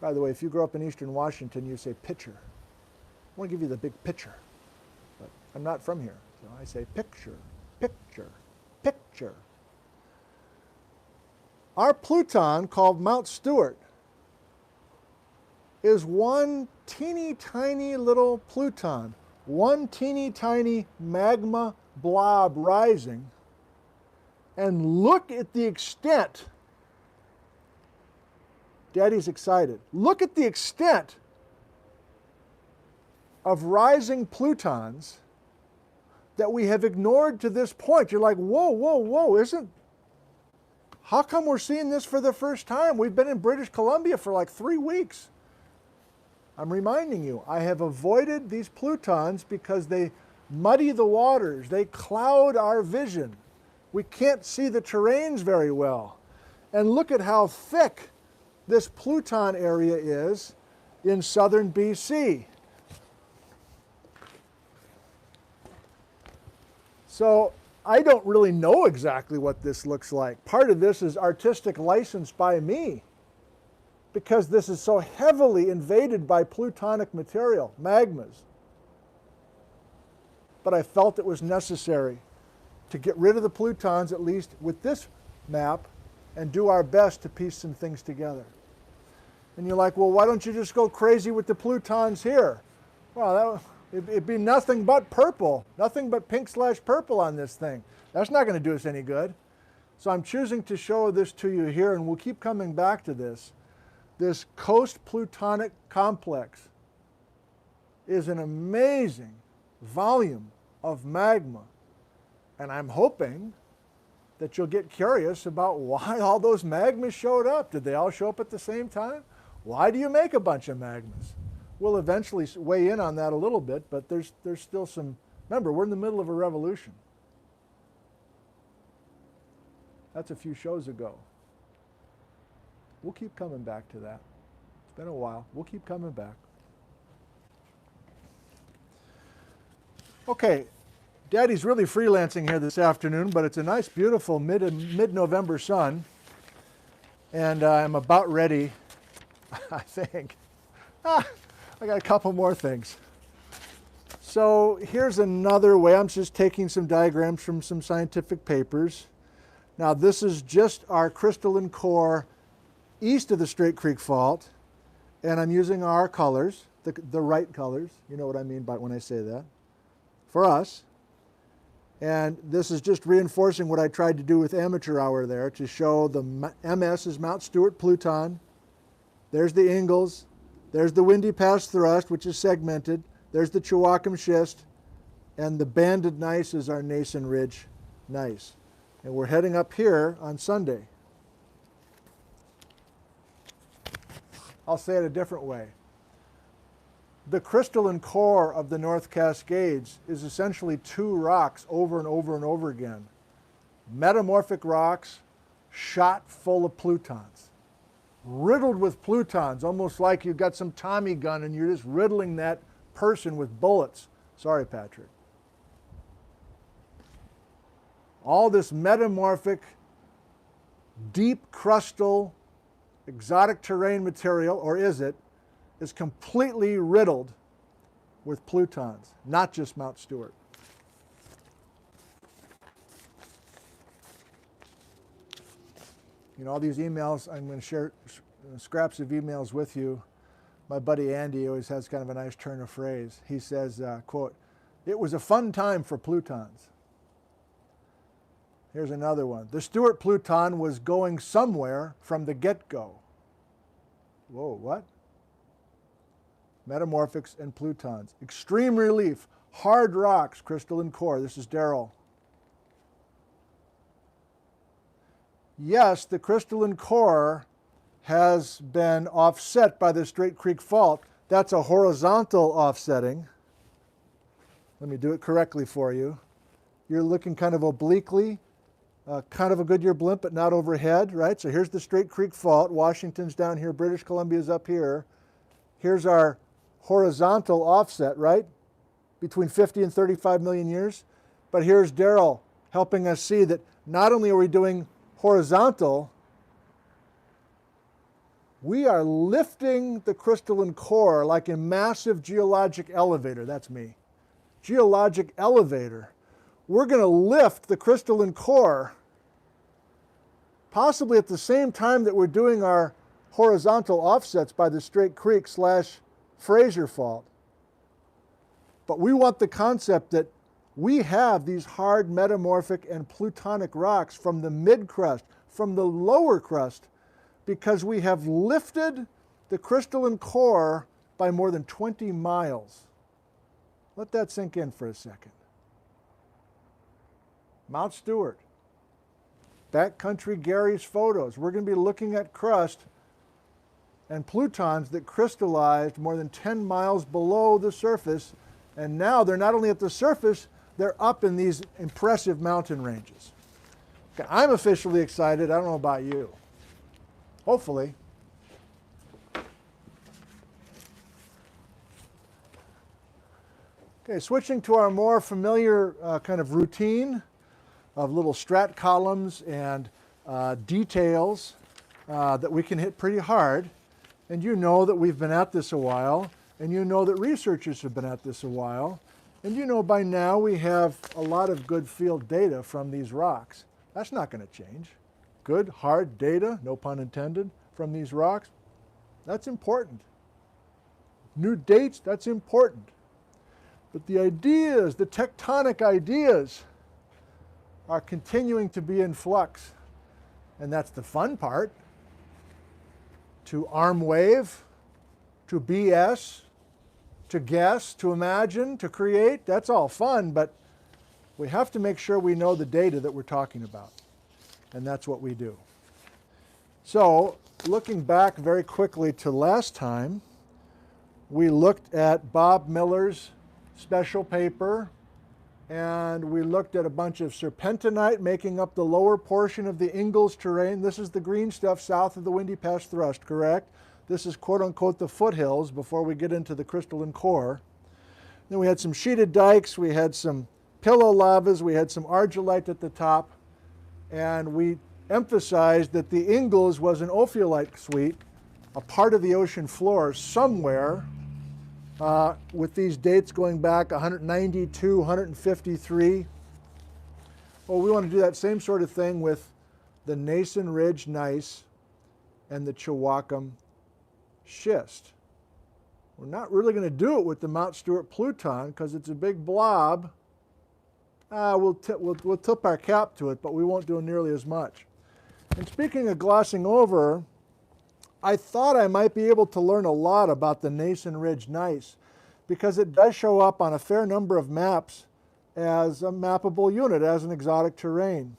By the way, if you grow up in Eastern Washington, you say picture. I want to give you the big picture. But I'm not from here, so I say picture, picture, picture. Our Pluton, called Mount Stuart, is one teeny tiny little Pluton, one teeny tiny magma blob rising. And look at the extent. Daddy's excited. Look at the extent of rising Plutons that we have ignored to this point. You're like, whoa, whoa, whoa, how come we're seeing this for the first time? We've been in British Columbia for like 3 weeks. I'm reminding you, I have avoided these Plutons because they muddy the waters. They cloud our vision. We can't see the terrains very well. And look at how thick this Pluton area is in southern BC. So I don't really know exactly what this looks like. Part of this is artistic license by me because this is so heavily invaded by plutonic material, magmas. But I felt it was necessary to get rid of the Plutons, at least with this map, and do our best to piece some things together. And you're like, well, why don't you just go crazy with the Plutons here? Well, it'd be nothing but purple, nothing but pink/purple on this thing. That's not going to do us any good. So I'm choosing to show this to you here, and we'll keep coming back to this. This Coast Plutonic Complex is an amazing volume of magma. And I'm hoping that you'll get curious about why all those magmas showed up. Did they all show up at the same time? Why do you make a bunch of magmas? We'll eventually weigh in on that a little bit, but there's still some, remember, we're in the middle of a revolution. That's a few shows ago. We'll keep coming back to that. It's been a while. We'll keep coming back. Okay. Daddy's really freelancing here this afternoon, but it's a nice, beautiful mid-November sun. And I'm about ready, I think. I got a couple more things. So here's another way. I'm just taking some diagrams from some scientific papers. Now this is just our crystalline core east of the Straight Creek Fault. And I'm using our colors, the right colors. You know what I mean by when I say that. For us. And this is just reinforcing what I tried to do with Amateur Hour there to show the MS is Mount Stuart Pluton. There's the Ingalls. There's the Windy Pass Thrust, which is segmented. There's the Chiwaukum Schist. And the banded gneiss is our Nason Ridge gneiss. And we're heading up here on Sunday. I'll say it a different way. The crystalline core of the North Cascades is essentially two rocks over and over and over again. Metamorphic rocks shot full of Plutons. Riddled with Plutons, almost like you've got some Tommy gun and you're just riddling that person with bullets. Sorry, Patrick. All this metamorphic, deep crustal, exotic terrain material, or is it, is completely riddled with Plutons, not just Mount Stuart. You know, all these emails, I'm going to share scraps of emails with you. My buddy Andy always has kind of a nice turn of phrase. He says, quote, "It was a fun time for Plutons." Here's another one. "The Stuart Pluton was going somewhere from the get-go." Whoa, what? Metamorphics and Plutons. Extreme relief, hard rocks, crystalline core. This is Daryl. Yes, the crystalline core has been offset by the Straight Creek Fault. That's a horizontal offsetting. Let me do it correctly for you. You're looking kind of obliquely, kind of a Goodyear blimp, but not overhead, right? So here's the Straight Creek Fault. Washington's down here. British Columbia's up here. Here's our horizontal offset, right? Between 50 and 35 million years. But here's Daryl helping us see that not only are we doing horizontal, we are lifting the crystalline core like a massive geologic elevator. That's me. Geologic elevator. We're going to lift the crystalline core possibly at the same time that we're doing our horizontal offsets by the Straight Creek / Fraser Fault. But we want the concept that we have these hard metamorphic and plutonic rocks from the mid-crust, from the lower crust, because we have lifted the crystalline core by more than 20 miles. Let that sink in for a second. Mount Stuart, backcountry Gary's photos. We're going to be looking at crust and plutons that crystallized more than 10 miles below the surface, and now they're not only at the surface, they're up in these impressive mountain ranges. Okay, I'm officially excited. I don't know about you. Hopefully. Okay, switching to our more familiar kind of routine of little strat columns and details that we can hit pretty hard. And you know that we've been at this a while, and you know that researchers have been at this a while, and you know by now we have a lot of good field data from these rocks. That's not going to change. Good, hard data, no pun intended, from these rocks. That's important. New dates, that's important. But the ideas, the tectonic ideas, are continuing to be in flux. And that's the fun part. To arm wave, to BS, to guess, to imagine, to create, that's all fun, but we have to make sure we know the data that we're talking about. And that's what we do. So, looking back very quickly to last time, we looked at Bob Miller's special paper, and we looked at a bunch of serpentinite making up the lower portion of the Ingalls terrain. This is the green stuff south of the Windy Pass thrust, correct? This is quote-unquote the foothills before we get into the crystalline core. Then we had some sheeted dikes, we had some pillow lavas, we had some argillite at the top, and we emphasized that the Ingalls was an ophiolite suite, a part of the ocean floor somewhere, with these dates going back 192, 153. Well, we want to do that same sort of thing with the Nason Ridge gneiss and the Chiwaukum schist. We're not really going to do it with the Mount Stuart Pluton because it's a big blob. We'll tip our cap to it, but we won't do nearly as much. And speaking of glossing over, I thought I might be able to learn a lot about the Nason Ridge gneiss because it does show up on a fair number of maps as a mappable unit, as an exotic terrain.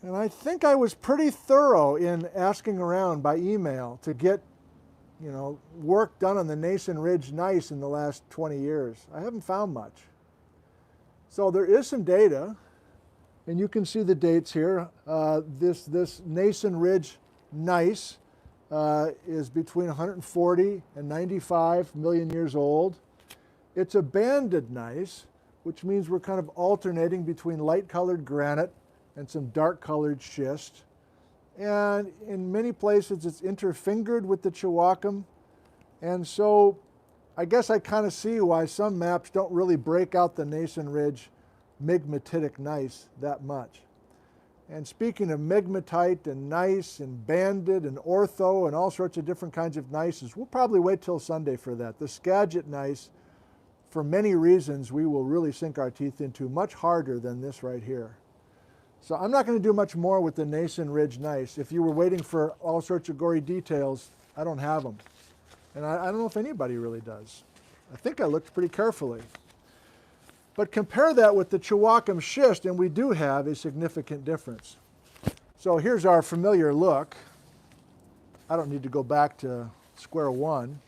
And I think I was pretty thorough in asking around by email to get, work done on the Nason Ridge gneiss in the last 20 years. I haven't found much. So there is some data, and you can see the dates here. This Nason Ridge gneiss is between 140 and 95 million years old. It's a banded gneiss, which means we're kind of alternating between light-colored granite and some dark-colored schist. And in many places, it's interfingered with the Chiwaukum. And so I guess I kind of see why some maps don't really break out the Nason Ridge migmatitic gneiss that much. And speaking of migmatite and gneiss and banded and ortho and all sorts of different kinds of gneisses, we'll probably wait till Sunday for that. The Skagit gneiss, for many reasons, we will really sink our teeth into much harder than this right here. So I'm not going to do much more with the Nason Ridge gneiss. If you were waiting for all sorts of gory details, I don't have them. And I don't know if anybody really does. I think I looked pretty carefully. But compare that with the Chiwaukum Schist, and we do have a significant difference. So here's our familiar look. I don't need to go back to square one,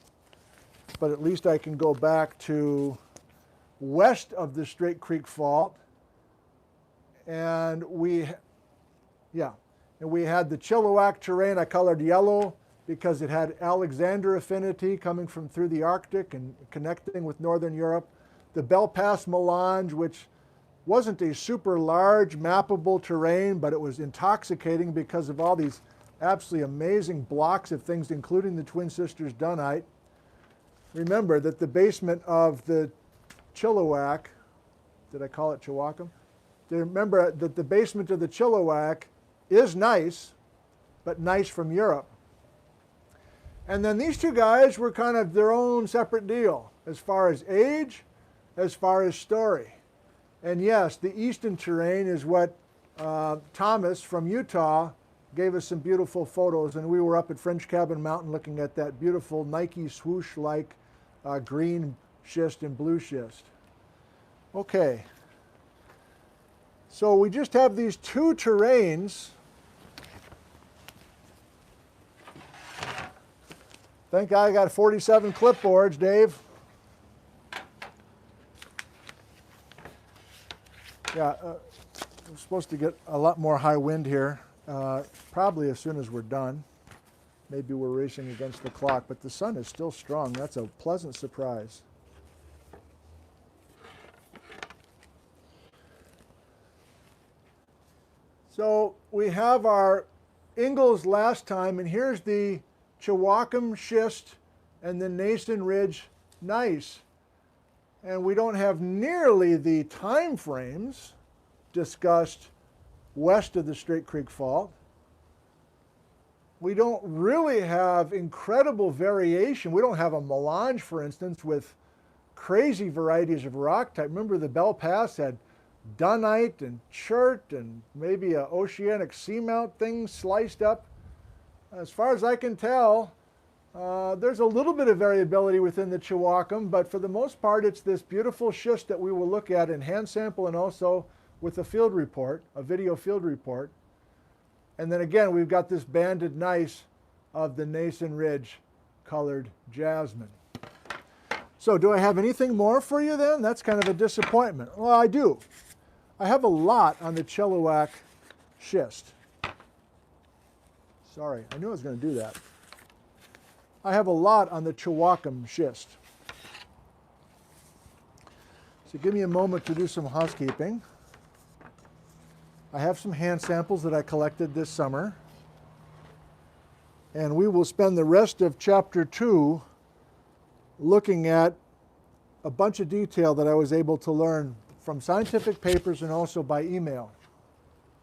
but at least I can go back to west of the Straight Creek Fault. And we had the Chiwaukum terrane I colored yellow because it had Alexander affinity coming from through the Arctic and connecting with Northern Europe. The Belpass melange, which wasn't a super large mappable terrain, but it was intoxicating because of all these absolutely amazing blocks of things, including the Twin Sisters dunite. Remember that the basement of the Chilliwack, did I call it Chiwaukum? Remember that the basement of the Chilliwack is gneiss, but gneiss from Europe. And then these two guys were kind of their own separate deal as far as age, as far as story. And yes, the eastern terrain is what Thomas from Utah gave us some beautiful photos, and we were up at French Cabin Mountain looking at that beautiful Nike swoosh-like green schist and blue schist. Okay, so we just have these two terrains. Thank God I got 47 clipboards, Dave. Yeah, we're supposed to get a lot more high wind here, probably as soon as we're done. Maybe we're racing against the clock, but the sun is still strong. That's a pleasant surprise. So we have our Ingalls last time, and here's the Chiwaukum Schist and the Nason Ridge gneiss. And we don't have nearly the time frames discussed west of the Straight Creek Fault. We don't really have incredible variation. We don't have a melange, for instance, with crazy varieties of rock type. Remember the Belpass had dunite and chert and maybe an oceanic seamount thing sliced up. As far as I can tell, there's a little bit of variability within the Chiwaukum, but for the most part, it's this beautiful schist that we will look at in hand sample and also with a field report, a video field report. And then again, we've got this banded gneiss of the Nason Ridge colored jasmine. So do I have anything more for you then? That's kind of a disappointment. Well, I do. I have a lot on the Chiwaukum Schist. Sorry, I knew I was going to do that. I have a lot on the Chiwaukum Schist. So give me a moment to do some housekeeping. I have some hand samples that I collected this summer. And we will spend the rest of Chapter 2 looking at a bunch of detail that I was able to learn from scientific papers and also by email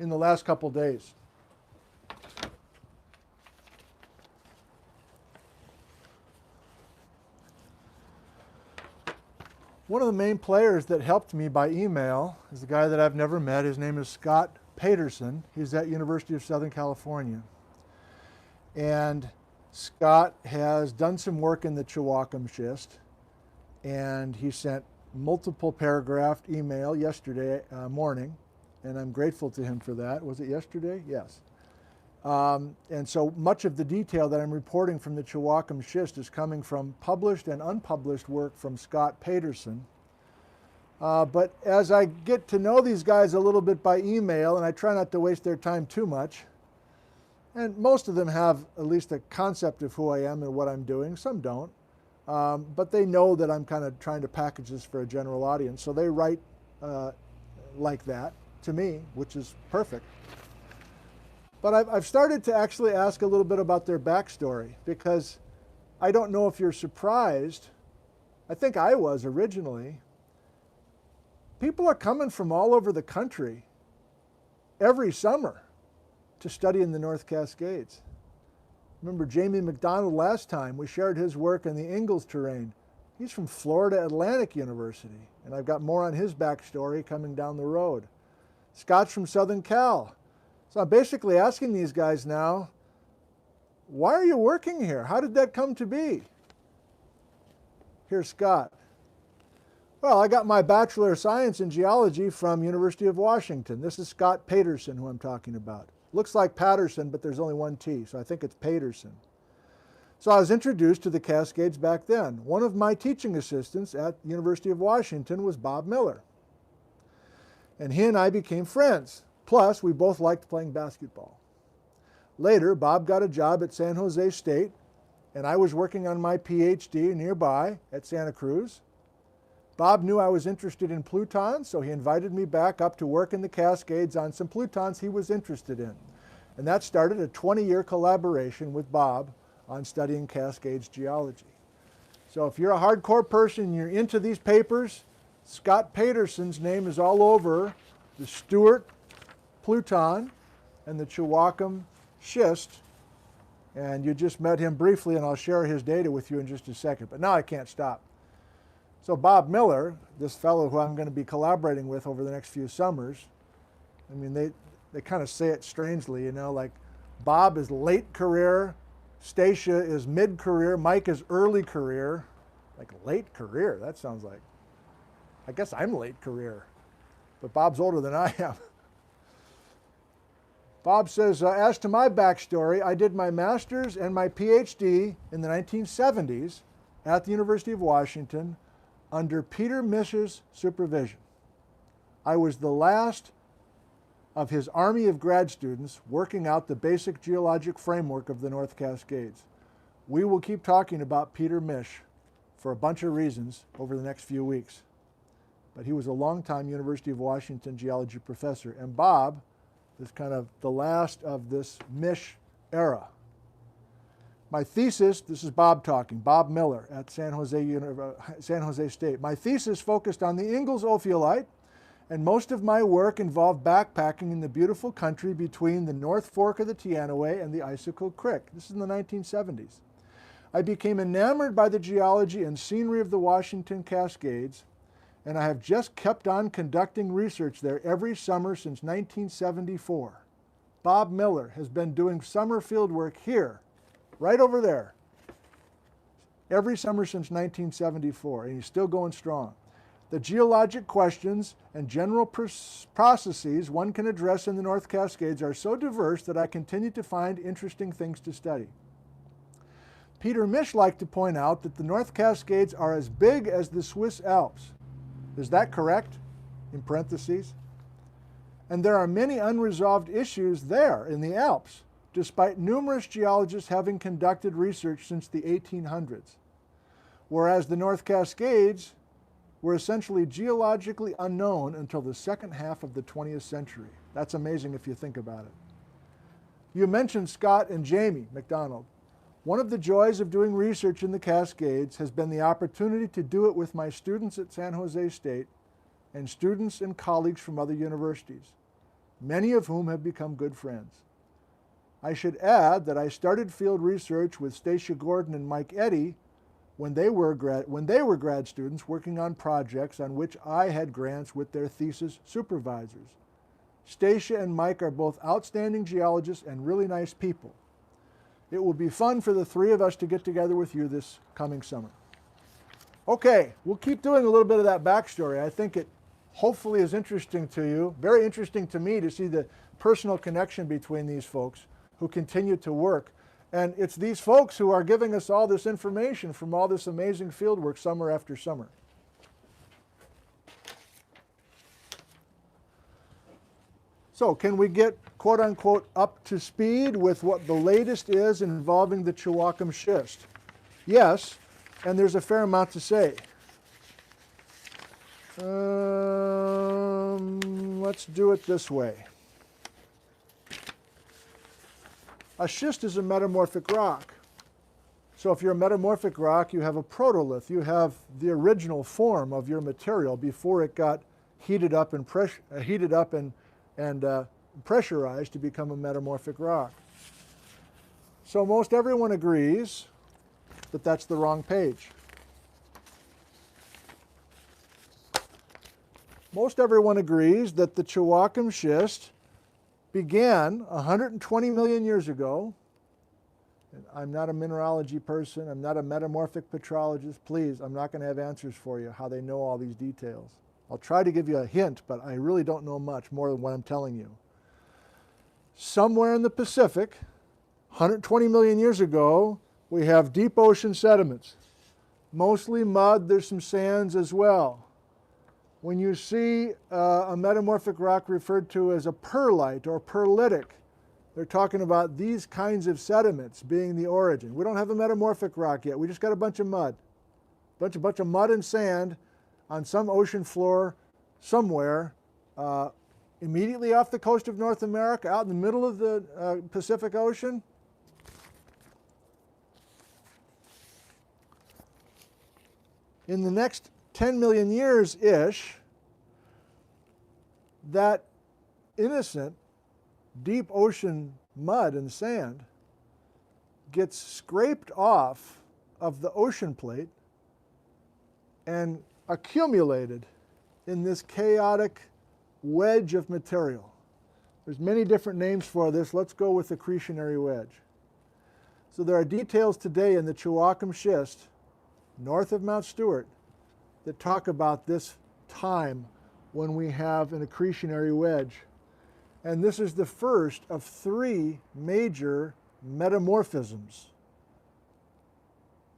in the last couple days. One of the main players that helped me by email is a guy that I've never met. His name is Scott Paterson. He's at University of Southern California. And Scott has done some work in the Chiwaukum Schist, and he sent multiple paragraphed email yesterday morning, and I'm grateful to him for that. Was it yesterday? Yes. And so much of the detail that I'm reporting from the Chiwaukum Schist is coming from published and unpublished work from Scott Paterson. But as I get to know these guys a little bit by email, and I try not to waste their time too much, and most of them have at least a concept of who I am and what I'm doing, some don't, but they know that I'm kind of trying to package this for a general audience, so they write like that to me, which is perfect. But I've started to actually ask a little bit about their backstory, because I don't know if you're surprised. I think I was originally. People are coming from all over the country every summer to study in the North Cascades. Remember Jamie McDonald last time, we shared his work in the Ingalls terrain. He's from Florida Atlantic University, and I've got more on his backstory coming down the road. Scott's from Southern Cal. So I'm basically asking these guys now, why are you working here? How did that come to be? Here's Scott. Well, I got my Bachelor of Science in Geology from University of Washington. This is Scott Paterson, who I'm talking about. Looks like Patterson, but there's only one T, so I think it's Paterson. So I was introduced to the Cascades back then. One of my teaching assistants at University of Washington was Bob Miller. And he and I became friends. Plus, we both liked playing basketball. Later, Bob got a job at San Jose State, and I was working on my PhD nearby at Santa Cruz. Bob knew I was interested in plutons, so he invited me back up to work in the Cascades on some plutons he was interested in. And that started a 20-year collaboration with Bob on studying Cascades geology. So if you're a hardcore person and you're into these papers, Scott Paterson's name is all over the Stuart Pluton and the Chiwaukum Schist, and you just met him briefly, and I'll share his data with you in just a second. But now I can't stop. So Bob Miller, this fellow who I'm going to be collaborating with over the next few summers, I mean, they kind of say it strangely, you know, like Bob is late career, Stacia is mid-career, Mike is early career. Like late career, that sounds like, I guess I'm late career, but Bob's older than I am. Bob says, as to my backstory, I did my master's and my PhD in the 1970s at the University of Washington under Peter Misch's supervision. I was the last of his army of grad students working out the basic geologic framework of the North Cascades. We will keep talking about Peter Misch for a bunch of reasons over the next few weeks. But he was a longtime University of Washington geology professor, and Bob is kind of the last of this Misch era. My thesis, this is Bob talking, Bob Miller at San Jose State. My thesis focused on the Ingalls ophiolite, and most of my work involved backpacking in the beautiful country between the North Fork of the Teanaway and the Icicle Creek. This is in the 1970s. I became enamored by the geology and scenery of the Washington Cascades, and I have just kept on conducting research there every summer since 1974. Bob Miller has been doing summer field work here, right over there, every summer since 1974, and he's still going strong. The geologic questions and general processes one can address in the North Cascades are so diverse that I continue to find interesting things to study. Peter Misch liked to point out that the North Cascades are as big as the Swiss Alps. Is that correct? In parentheses. And there are many unresolved issues there in the Alps, despite numerous geologists having conducted research since the 1800s. Whereas the North Cascades were essentially geologically unknown until the second half of the 20th century. That's amazing if you think about it. You mentioned Scott and Jamie McDonald. One of the joys of doing research in the Cascades has been the opportunity to do it with my students at San Jose State and students and colleagues from other universities, many of whom have become good friends. I should add that I started field research with Stacia Gordon and Mike Eddy when they were grad students working on projects on which I had grants with their thesis supervisors. Stacia and Mike are both outstanding geologists and really nice people. It will be fun for the three of us to get together with you this coming summer. Okay, we'll keep doing a little bit of that backstory. I think it hopefully is interesting to you, very interesting to me to see the personal connection between these folks who continue to work. And it's these folks who are giving us all this information from all this amazing field work summer after summer. So can we get, quote unquote, up to speed with what the latest is involving the Chiwaukum Schist? Yes, and there's a fair amount to say. Let's do it this way. A schist is a metamorphic rock. So if you're a metamorphic rock, you have a protolith. You have the original form of your material before it got heated up and pressurized to become a metamorphic rock. So most everyone agrees that that's the wrong page. Most everyone agrees that the Chiwaukum Schist began 120 million years ago. And I'm not a mineralogy person. I'm not a metamorphic petrologist. Please, I'm not going to have answers for you how they know all these details. I'll try to give you a hint, but I really don't know much more than what I'm telling you. Somewhere in the Pacific, 120 million years ago, we have deep ocean sediments. Mostly mud, there's some sands as well. When you see a metamorphic rock referred to as a perlite or perlitic, they're talking about these kinds of sediments being the origin. We don't have a metamorphic rock yet. We just got a bunch of mud. Bunch of mud and sand on some ocean floor somewhere immediately off the coast of North America, out in the middle of the Pacific Ocean. In the next 10 million years-ish, that innocent deep ocean mud and sand gets scraped off of the ocean plate and accumulated in this chaotic wedge of material. There's many different names for this. Let's go with accretionary wedge. So there are details today in the Chiwaukum Schist north of Mount Stuart that talk about this time when we have an accretionary wedge. And this is the first of 3 major metamorphisms.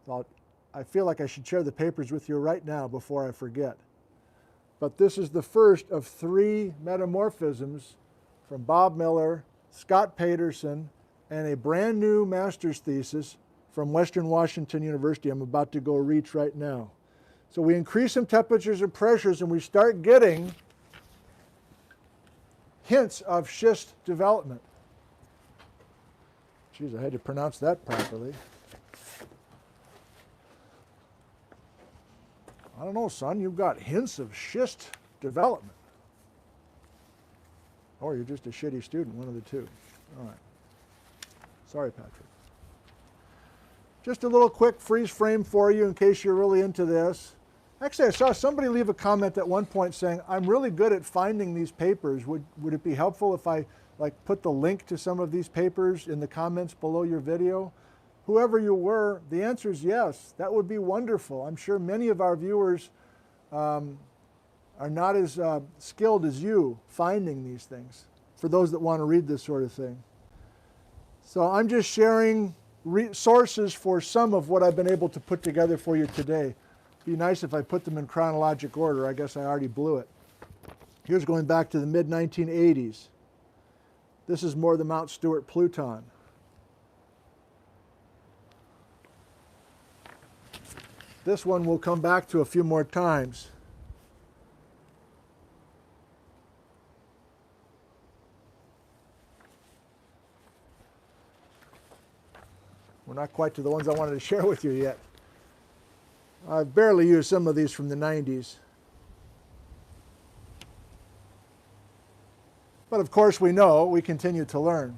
I feel like I should share the papers with you right now before I forget. But this is the first of 3 metamorphisms from Bob Miller, Scott Paterson, and a brand new master's thesis from Western Washington University I'm about to go reach right now. So we increase some temperatures and pressures and we start getting hints of schist development. Geez, I had to pronounce that properly. I don't know, son, you've got hints of schist development. Or you're just a shitty student, one of the two. All right. Sorry, Patrick. Just a little quick freeze frame for you in case you're really into this. Actually, I saw somebody leave a comment at one point saying, I'm really good at finding these papers. Would it be helpful if I put the link to some of these papers in the comments below your video? Whoever you were, the answer is yes. That would be wonderful. I'm sure many of our viewers are not as skilled as you finding these things, for those that want to read this sort of thing. So I'm just sharing sources for some of what I've been able to put together for you today. Be nice if I put them in chronological order. I guess I already blew it. Here's going back to the mid-1980s. This is more the Mount Stuart Pluton. This one we'll come back to a few more times. We're not quite to the ones I wanted to share with you yet. I've barely used some of these from the 90s. But of course we know we continue to learn.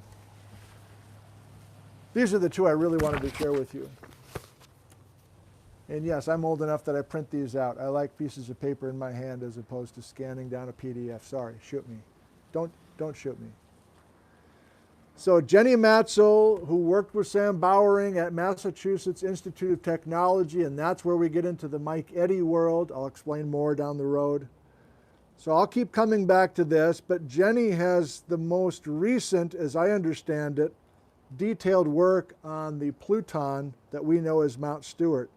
These are the 2 I really wanted to share with you. And yes, I'm old enough that I print these out. I like pieces of paper in my hand as opposed to scanning down a PDF. Sorry, shoot me. Don't shoot me. So Jenny Matzel, who worked with Sam Bowering at Massachusetts Institute of Technology, and that's where we get into the Mike Eddy world. I'll explain more down the road. So I'll keep coming back to this, but Jenny has the most recent, as I understand it, detailed work on the Pluton that we know as Mount Stuart.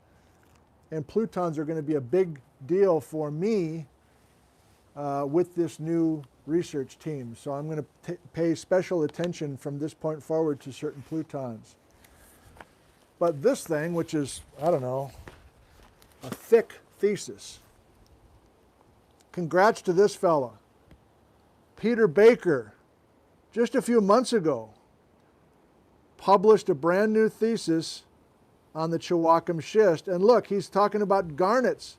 And Plutons are going to be a big deal for me with this new research team. So I'm going to pay special attention from this point forward to certain Plutons. But this thing, which is, I don't know, a thick thesis. Congrats to this fella. Peter Baker, just a few months ago, published a brand new thesis on the Chiwaukum Schist. And look, he's talking about garnets.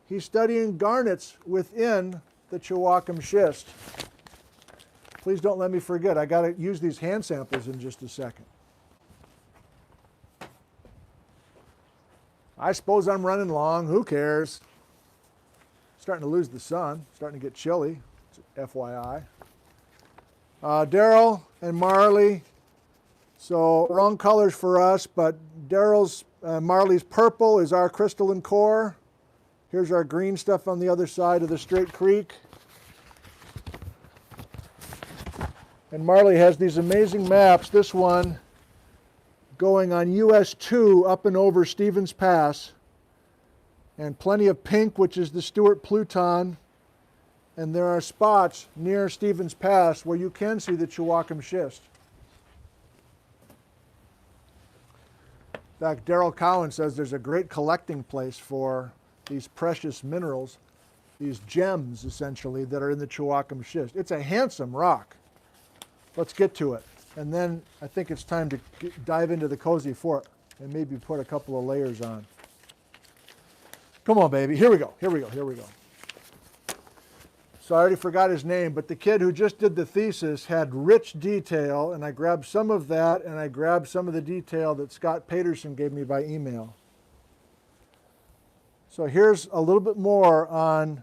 He's studying garnets within the Chiwaukum Schist. Please don't let me forget. I got to use these hand samples in just a second. I suppose I'm running long. Who cares? Starting to lose the sun. Starting to get chilly. FYI. Daryl and Marley. So wrong colors for us, but Marley's purple is our crystalline core. Here's our green stuff on the other side of the straight creek. And Marley has these amazing maps. This one going on US 2 up and over Stevens Pass. And plenty of pink, which is the Stuart Pluton. And there are spots near Stevens Pass where you can see the Chiwaukum Schist. In fact, Daryl Cowan says there's a great collecting place for these precious minerals, these gems, essentially, that are in the Chiwaukum Schist. It's a handsome rock. Let's get to it. And then I think it's time to dive into the cozy fort and maybe put a couple of layers on. Come on, baby. Here we go. Here we go. Here we go. So I already forgot his name, but the kid who just did the thesis had rich detail, and I grabbed some of that, and I grabbed some of the detail that Scott Paterson gave me by email. So here's a little bit more on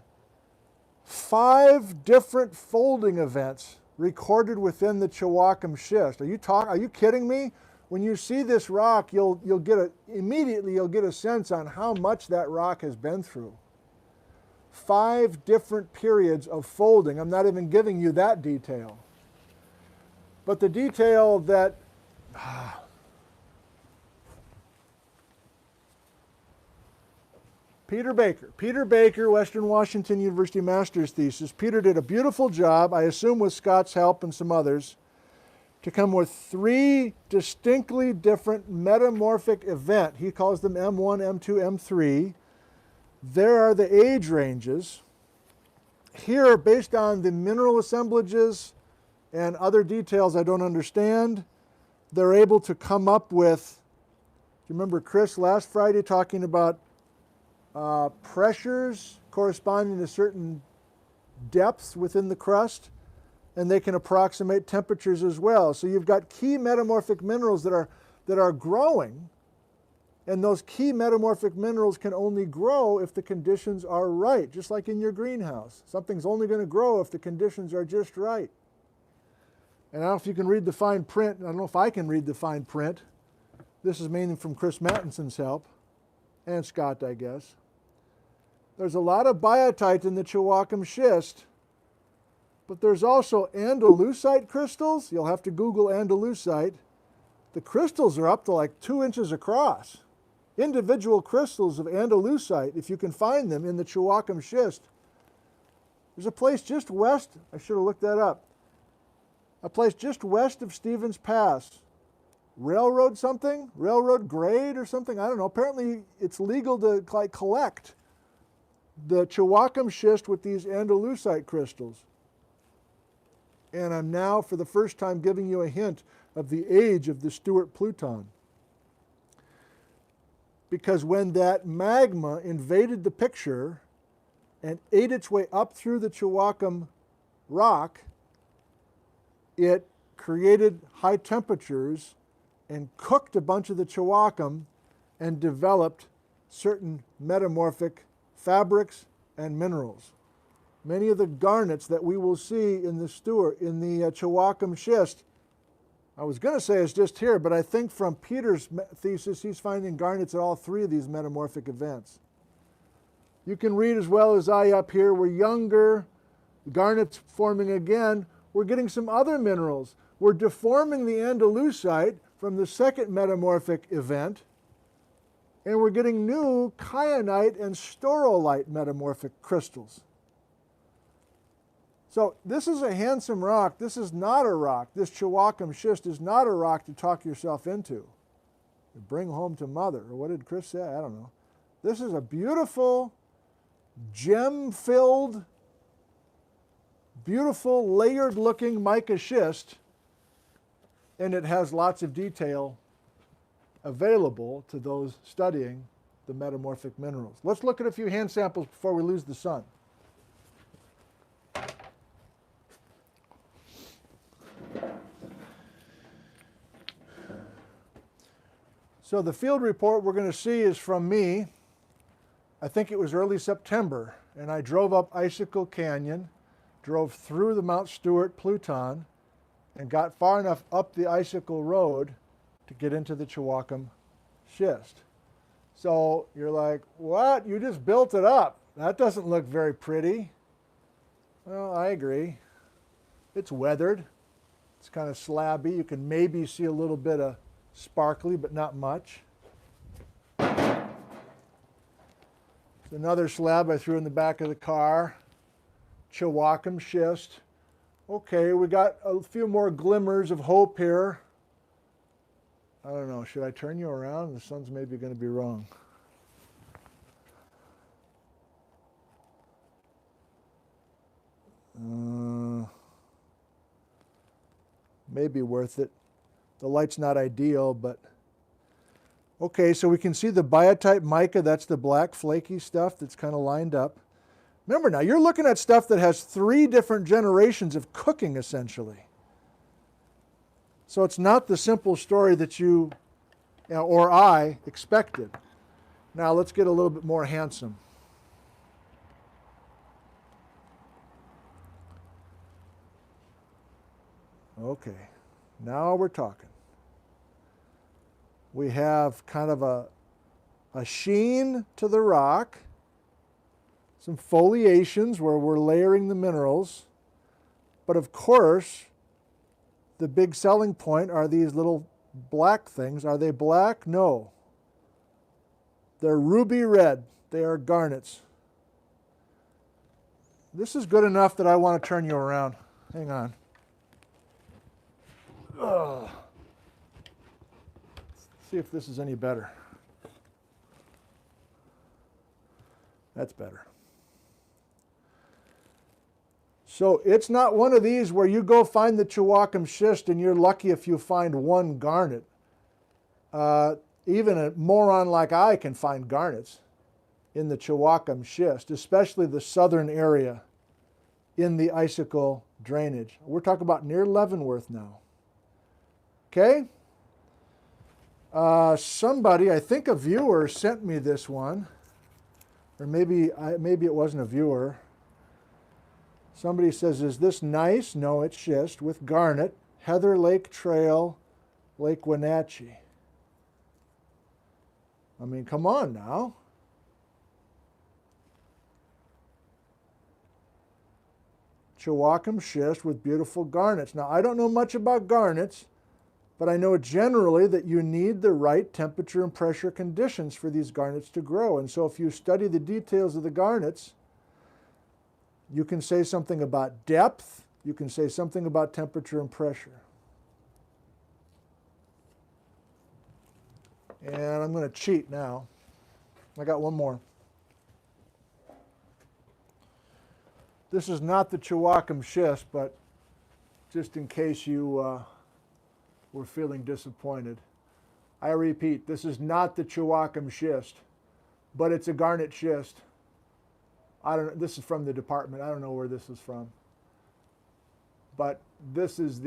5 different folding events recorded within the Chiwaukum Schist. Are you kidding me? When you see this rock, immediately you'll get a sense on how much that rock has been through. 5 different periods of folding. I'm not even giving you that detail. But the detail that Peter Baker, Western Washington University master's thesis. Peter did a beautiful job, I assume with Scott's help and some others, to come with 3 distinctly different metamorphic events. He calls them M1, M2, M3. There are the age ranges. Here, based on the mineral assemblages and other details I don't understand, they're able to come up with, do you remember Chris last Friday talking about pressures corresponding to certain depths within the crust? And they can approximate temperatures as well. So you've got key metamorphic minerals that are growing, and those key metamorphic minerals can only grow if the conditions are right, just like in your greenhouse. Something's only going to grow if the conditions are just right. And I don't know if you can read the fine print. I don't know if I can read the fine print. This is mainly from Chris Mattinson's help, and Scott, I guess. There's a lot of biotite in the Chiwaukum Schist, but there's also andalusite crystals. You'll have to Google andalusite. The crystals are up to like 2 inches across. Individual crystals of andalusite, if you can find them in the Chiwaukum Schist. There's a place just west, I should have looked that up, a place just west of Stevens Pass. Railroad something? Railroad grade or something? I don't know. Apparently it's legal to collect the Chiwaukum Schist with these andalusite crystals. And I'm now, for the first time, giving you a hint of the age of the Stuart Pluton. Because when that magma invaded the picture and ate its way up through the Chiwaukum rock, it created high temperatures and cooked a bunch of the Chiwaukum and developed certain metamorphic fabrics and minerals. Many of the garnets that we will see in the Chiwaukum Schist, I was going to say it's just here, but I think from Peter's thesis, he's finding garnets at all 3 of these metamorphic events. You can read as well as I up here. We're younger, garnets forming again. We're getting some other minerals. We're deforming the andalusite from the second metamorphic event, and we're getting new kyanite and staurolite metamorphic crystals. So this is a handsome rock. This is not a rock. This Chiwaukum Schist is not a rock to talk yourself into. Bring home to mother, or what did Chris say? I don't know. This is a beautiful, gem-filled, beautiful, layered-looking mica schist, and it has lots of detail available to those studying the metamorphic minerals. Let's look at a few hand samples before we lose the sun. So the field report we're going to see is from me. I think it was early September, and I drove up Icicle Canyon, drove through the Mount Stuart Pluton, and got far enough up the Icicle Road to get into the Chiwaukum Schist. So you're like, what? You just built it up. That doesn't look very pretty. Well, I agree. It's weathered. It's kind of slabby. You can maybe see a little bit of sparkly, but not much. There's another slab I threw in the back of the car. Chiwaukum Schist. Okay, we got a few more glimmers of hope here. I don't know, should I turn you around? The sun's maybe going to be wrong. Maybe worth it. The light's not ideal, but okay, so we can see the biotite mica. That's the black flaky stuff that's kind of lined up. Remember now, you're looking at stuff that has 3 different generations of cooking, essentially. So it's not the simple story that you or I expected. Now let's get a little bit more handsome. Okay, now we're talking. We have kind of a sheen to the rock, some foliations where we're layering the minerals, but of course, the big selling point are these little black things. Are they black? No. They're ruby red. They are garnets. This is good enough that I want to turn you around. Hang on. Ugh. Let's see if this is any better. That's better. So it's not one of these where you go find the Chiwaukum Schist and you're lucky if you find one garnet. Even a moron like I can find garnets in the Chiwaukum Schist, especially the southern area in the Icicle drainage. We're talking about near Leavenworth now. Okay? Somebody, I think a viewer, sent me this one. Or maybe it wasn't a viewer. Somebody says, is this nice? No, it's schist with garnet, Heather Lake Trail, Lake Wenatchee. I mean, come on now. Chiwaukum Schist with beautiful garnets. Now, I don't know much about garnets, but I know generally that you need the right temperature and pressure conditions for these garnets to grow. And so if you study the details of the garnets, you can say something about depth, you can say something about temperature and pressure. And I'm going to cheat now. I got one more. This is not the Chiwaukum Schist, but just in case you were feeling disappointed. I repeat, this is not the Chiwaukum Schist, but it's a garnet schist. I don't know, this is from the department. I don't know where this is from. But this is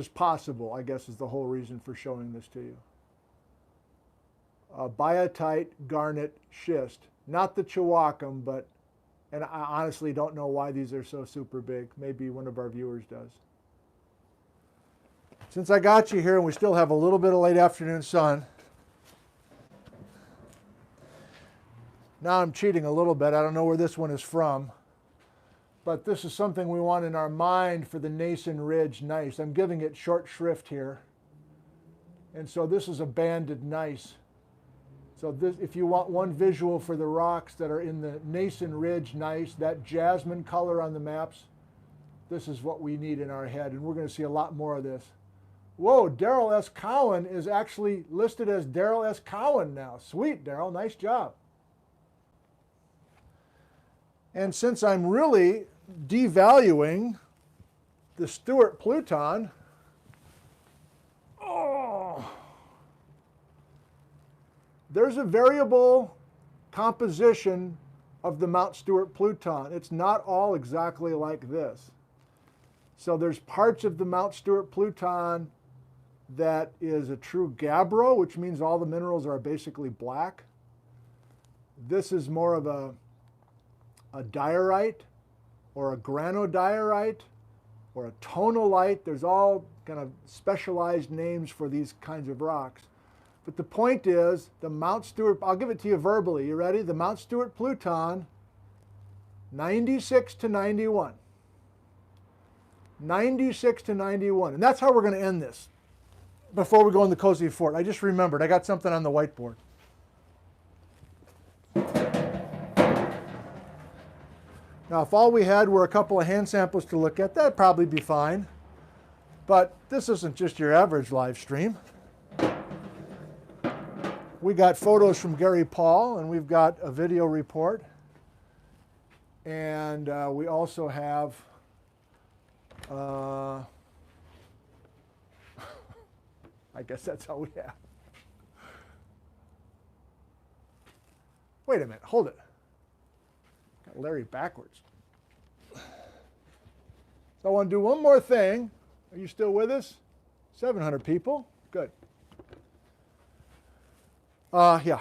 possible, I guess, is the whole reason for showing this to you. Biotite garnet schist. Not the Chiwaukum, but, and I honestly don't know why these are so super big. Maybe one of our viewers does. Since I got you here and we still have a little bit of late afternoon sun, now I'm cheating a little bit. I don't know where this one is from, but this is something we want in our mind for the Nason Ridge gneiss. I'm giving it short shrift here. And so this is a banded gneiss. So this, if you want one visual for the rocks that are in the Nason Ridge gneiss, that jasmine color on the maps, this is what we need in our head. And we're going to see a lot more of this. Whoa, Darrell S. Cowan is actually listed as Darrell S. Cowan now. Sweet, Darrell, nice job. And since I'm really devaluing the Stuart Pluton, there's a variable composition of the Mount Stuart Pluton. It's not all exactly like this. So there's parts of the Mount Stuart Pluton that is a true gabbro, which means all the minerals are basically black. This is more of a diorite or a granodiorite or a tonalite. There's all kind of specialized names for these kinds of rocks. But the point is, the Mount Stuart, I'll give it to you verbally. You ready? The Mount Stuart Pluton, 96 to 91. 96 to 91. And that's how we're going to end this. Before we go in the cozy fort, I just remembered. I got something on the whiteboard. Now, if all we had were a couple of hand samples to look at, that'd probably be fine. But this isn't just your average live stream. We got photos from Gary Paul, and we've got a video report. And we also have I guess that's all we have. Wait a minute, hold it. Got Larry backwards. So I want to do one more thing. Are you still with us? 700 people? Good. Yeah.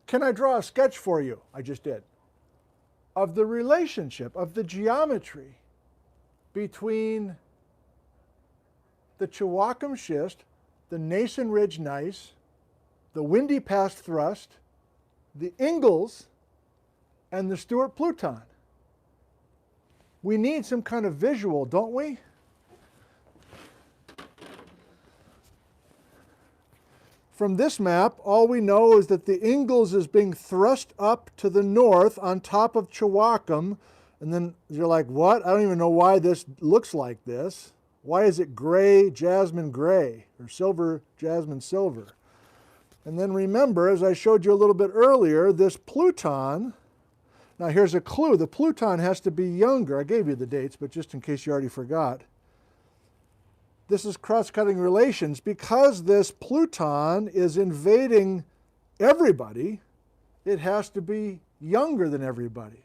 Can I draw a sketch for you? I just did. Of the relationship, of the geometry between the Chiwaukum Schist, the Nason Ridge Gneiss, the Windy Pass Thrust, the Ingalls, and the Stuart Pluton. We need some kind of visual, don't we? From this map, all we know is that the Ingalls is being thrust up to the north on top of Chiwaukum. And then you're like, what? I don't even know why this looks like this. Why is it gray, jasmine gray, or silver, jasmine silver? And then remember, as I showed you a little bit earlier, this Pluton, now here's a clue. The Pluton has to be younger. I gave you the dates, but just in case you already forgot. This is cross-cutting relations. Because this Pluton is invading everybody, it has to be younger than everybody,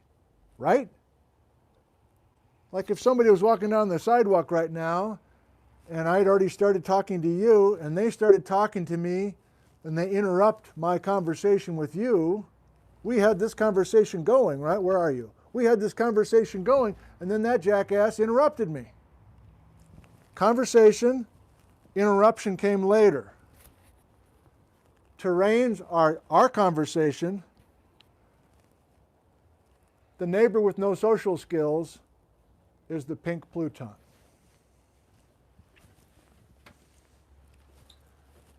right? Like if somebody was walking down the sidewalk right now, and I'd already started talking to you, and they started talking to me, and they interrupt my conversation with you, we had this conversation going, right? Where are you? We had this conversation going, and then that jackass interrupted me. Conversation, interruption came later. Terranes are our conversation. The neighbor with no social skills is the pink Pluton.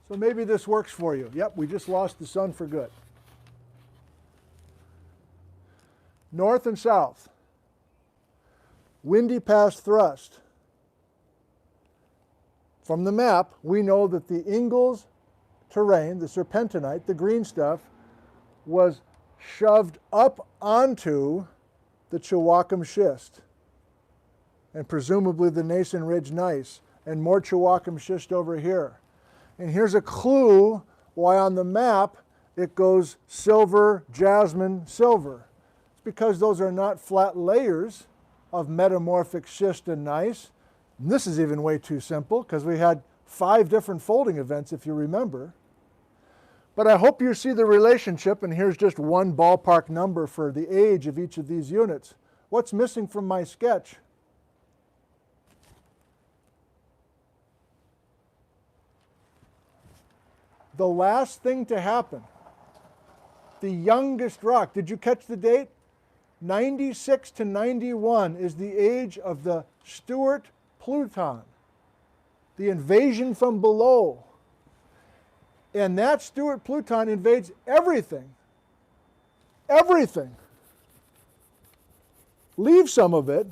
So maybe this works for you. Yep, we just lost the sun for good. North and south. Windy Pass Thrust. From the map, we know that the Ingalls terrain, the serpentinite, the green stuff, was shoved up onto the Chiwaukum Schist, and presumably the Nason Ridge Gneiss, and more Chiwaukum Schist over here. And here's a clue why on the map it goes silver, jasmine, silver. It's because those are not flat layers of metamorphic schist and gneiss. And this is even way too simple because we had 5 different folding events, if you remember. But I hope you see the relationship, and here's just one ballpark number for the age of each of these units. What's missing from my sketch? The last thing to happen, the youngest rock. Did you catch the date? 96 to 91 is the age of the Stuart Pluton, the invasion from below. And that Stuart Pluton invades everything. Everything. Leave some of it.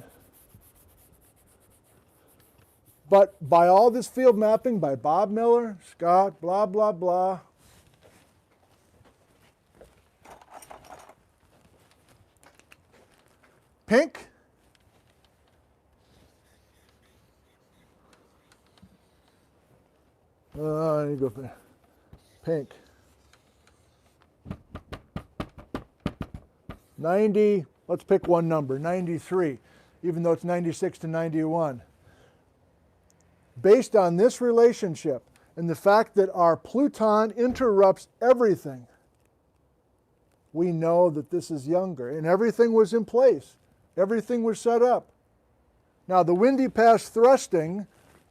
But by all this field mapping by Bob Miller, Scott, blah, blah, blah, pink, I need to go for pink. 90, Let's pick one number, 93, even though it's 96 to 91. Based on this relationship and the fact that our Pluton interrupts everything, we know that this is younger. And everything was in place. Everything was set up. Now, the windy pass thrusting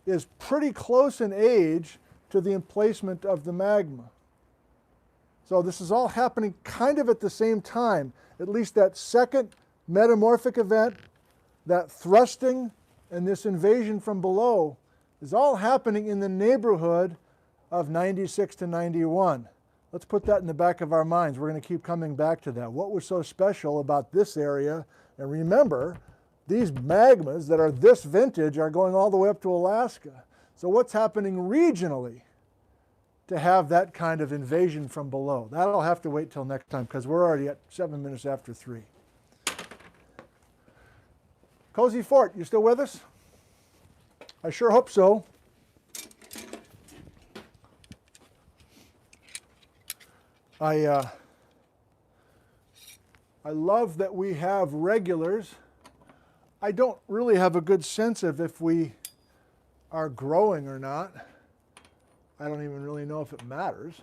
is pretty close in age to the emplacement of the magma. So this is all happening kind of at the same time. At least that second metamorphic event, that thrusting, and this invasion from below is all happening in the neighborhood of 96 to 91. Let's put that in the back of our minds. We're going to keep coming back to that. What was so special about this area? And remember, these magmas that are this vintage are going all the way up to Alaska. So what's happening regionally to have that kind of invasion from below? That'll have to wait till next time because we're already at 7 minutes after 3. Cozy Fort, you still with us? I sure hope so. I love that we have regulars. I don't really have a good sense of if we are growing or not. I don't even really know if it matters.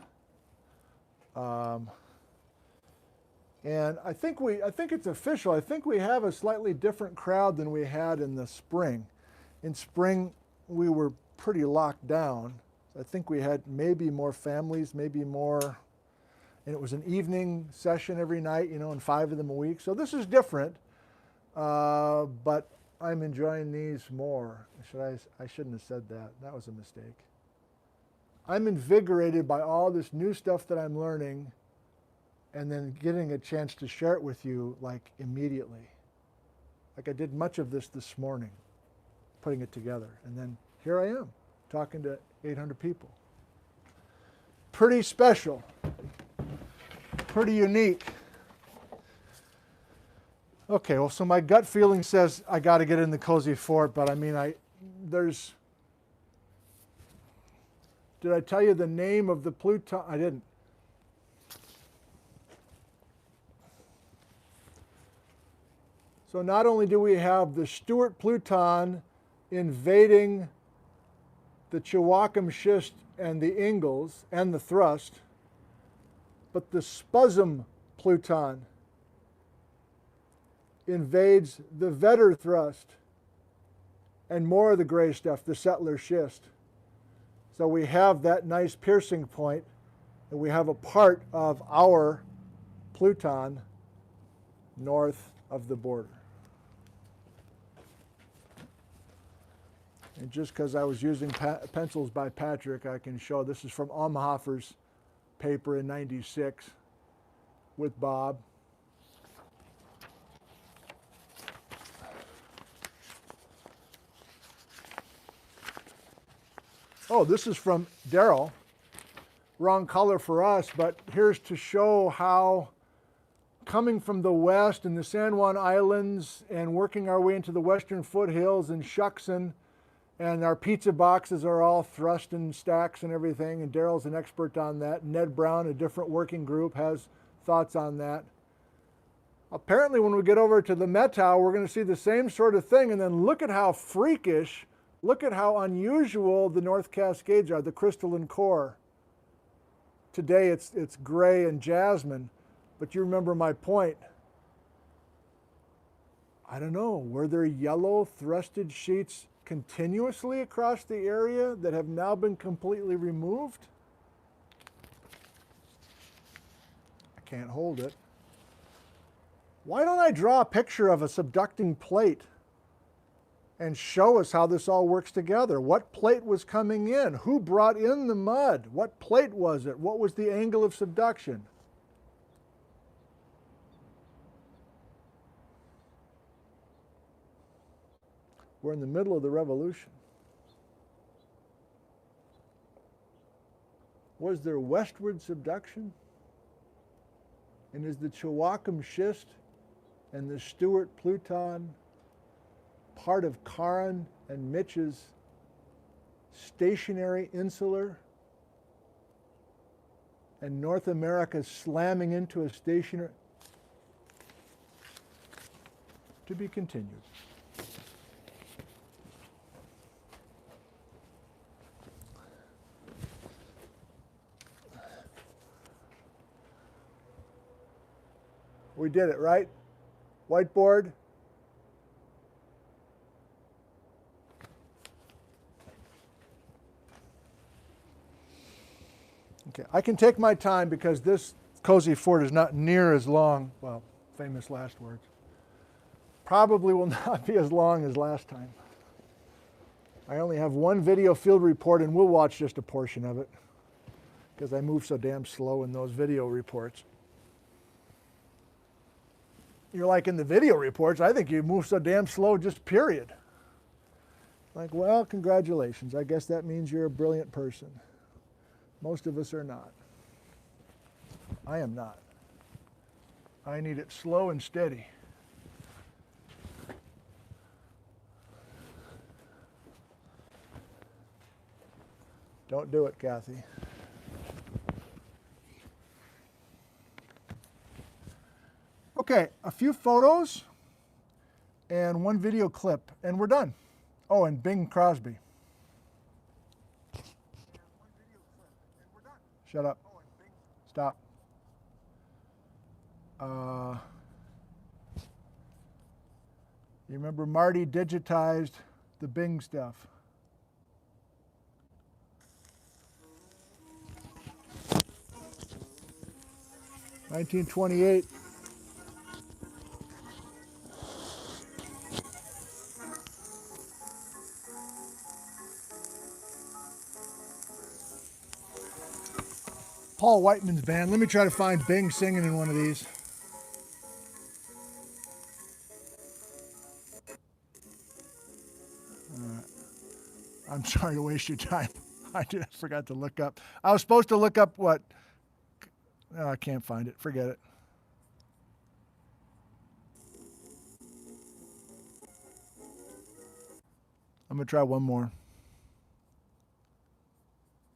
And I think it's official. I think we have a slightly different crowd than we had in the spring. In spring, we were pretty locked down. I think we had maybe more families, maybe more, and it was an evening session every night, you know, and 5 of them a week. So this is different, but I'm enjoying these more. I shouldn't have said that. That was a mistake. I'm invigorated by all this new stuff that I'm learning and then getting a chance to share it with you like immediately. Like I did much of this morning, putting it together. And then here I am, talking to 800 people. Pretty special, pretty unique. Okay, well, so my gut feeling says I got to get in the Cozy Fort, but I mean, did I tell you the name of the Pluton? I didn't. So not only do we have the Stuart Pluton invading the Chiwaukum Schist and the Ingalls and the thrust, but the Spuzum Pluton invades the Vedder thrust and more of the gray stuff, the Settler Schist. So we have that nice piercing point, and we have a part of our Pluton north of the border. And just because I was using pencils by Patrick, I can show this is from Umhofer's paper in '96 with Bob. Oh, this is from Daryl. Wrong color for us, but here's to show how coming from the west and the San Juan Islands and working our way into the western foothills and Shuckson, and our pizza boxes are all thrust in stacks and everything, and Daryl's an expert on that. Ned Brown, a different working group, has thoughts on that. Apparently when we get over to the Methow, we're going to see the same sort of thing, and then look at how freakish, look at how unusual the North Cascades are, the crystalline core. Today it's gray and jasmine, but you remember my point. I don't know, were there yellow thrusted sheets continuously across the area that have now been completely removed? I can't hold it. Why don't I draw a picture of a subducting plate and show us how this all works together? What plate was coming in? Who brought in the mud? What plate was it? What was the angle of subduction? We're in the middle of the revolution. Was there westward subduction? And is the Chiwaukum Schist and the Stuart Pluton part of Karin and Mitch's stationary insular and North America slamming into a stationary? To be continued. We did it, right? Whiteboard. Okay, I can take my time because this cozy fort is not near as long, well, famous last words. Probably will not be as long as last time. I only have one video field report and we'll watch just a portion of it because I move so damn slow in those video reports. You're like in the video reports, I think you move so damn slow, just period. Like, well, congratulations. I guess that means you're a brilliant person. Most of us are not. I am not. I need it slow and steady. Don't do it, Kathy. Okay, a few photos and one video clip, and we're done. Oh, and Bing Crosby. Shut up. Stop. You remember Marty digitized the Bing stuff. (1928). Paul Whiteman's band. Let me try to find Bing singing in one of these. I'm sorry to waste your time. I just forgot to look up. I was supposed to look up what? Oh, I can't find it. Forget it. I'm going to try one more.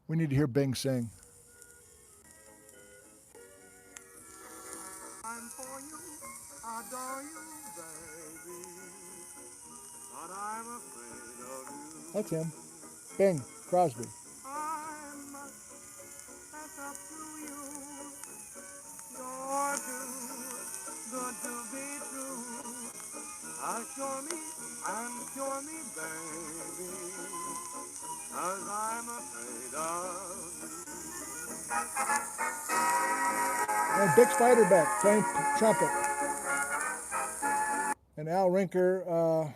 We need to hear Bing sing. I'm for you, adore you, baby, but I'm afraid of you. That's him. Bing Crosby. I must fess up to you. You're too good to be true. Assure me and cure me, baby, 'cause I'm afraid of you. And Dick Spiderbeck playing trumpet. And Al Rinker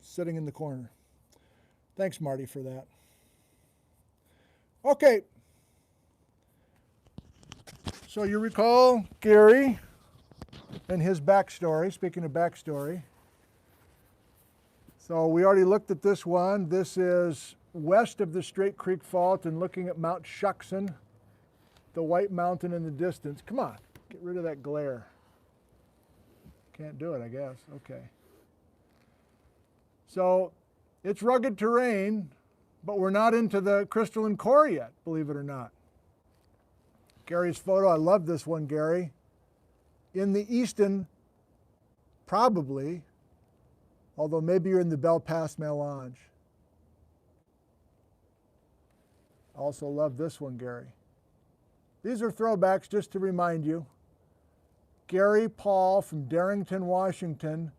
sitting in the corner. Thanks, Marty, for that. Okay. So you recall Gary and his backstory. Speaking of backstory. So we already looked at this one. This is west of the Straight Creek Fault and looking at Mount Shuckson, the white mountain in the distance. Come on, get rid of that glare. Can't do it, I guess. Okay. So it's rugged terrain, but we're not into the crystalline core yet, believe it or not. Gary's photo, I love this one, Gary. In the Easton, probably, although maybe you're in the Belpass Melange. Also love this one, Gary. These are throwbacks just to remind you. Gary Paul from Darrington, Washington,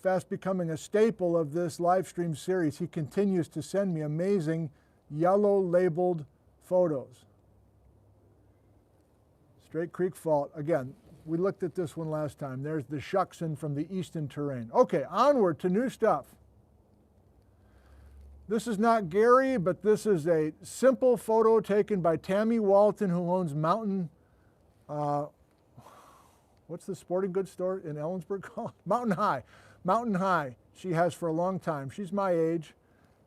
fast becoming a staple of this live stream series. He continues to send me amazing yellow labeled photos. Straight Creek Fault. Again, we looked at this one last time. There's the Shuckson from the Easton terrain. Okay, onward to new stuff. This is not Gary, but this is a simple photo taken by Tammy Walton, who owns Mountain, what's the sporting goods store in Ellensburg called? Mountain High. Mountain High. She has for a long time. She's my age,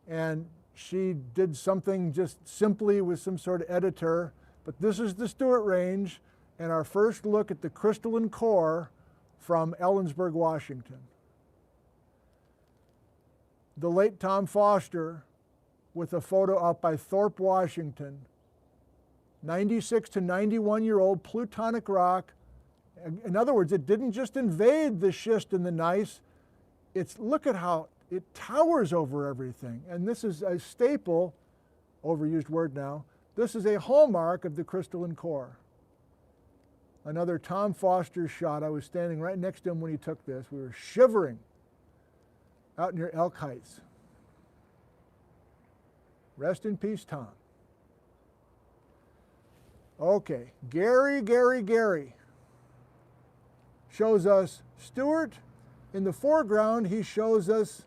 and she did something just simply with some sort of editor. But this is the Stuart Range, and our first look at the crystalline core from Ellensburg, Washington. The late Tom Foster with a photo up by Thorpe, Washington. 96 to 91-year-old plutonic rock, In other words, it didn't just invade the schist and the gneiss. Look at how it towers over everything. And this is a staple, overused word now, this is a hallmark of the crystalline core. Another Tom Foster shot. I was standing right next to him when he took this. We were shivering out near Elk Heights. Rest in peace, Tom. Okay, Gary shows us Stuart. In the foreground, he shows us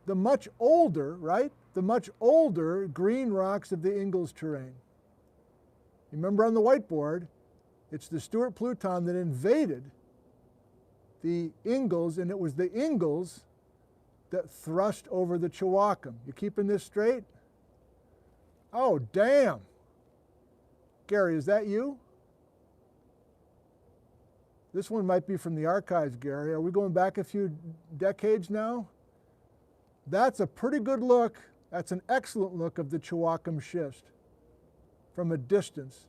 the much older, right? The much older green rocks of the Ingalls terrain. You remember on the whiteboard, it's the Stuart Pluton that invaded the Ingalls, and it was the Ingalls that thrust over the Chiwaukum. You keeping this straight? Oh, damn. Gary, is that you? This one might be from the archives, Gary. Are we going back a few decades now? That's a pretty good look. That's an excellent look of the Chiwaukum schist from a distance.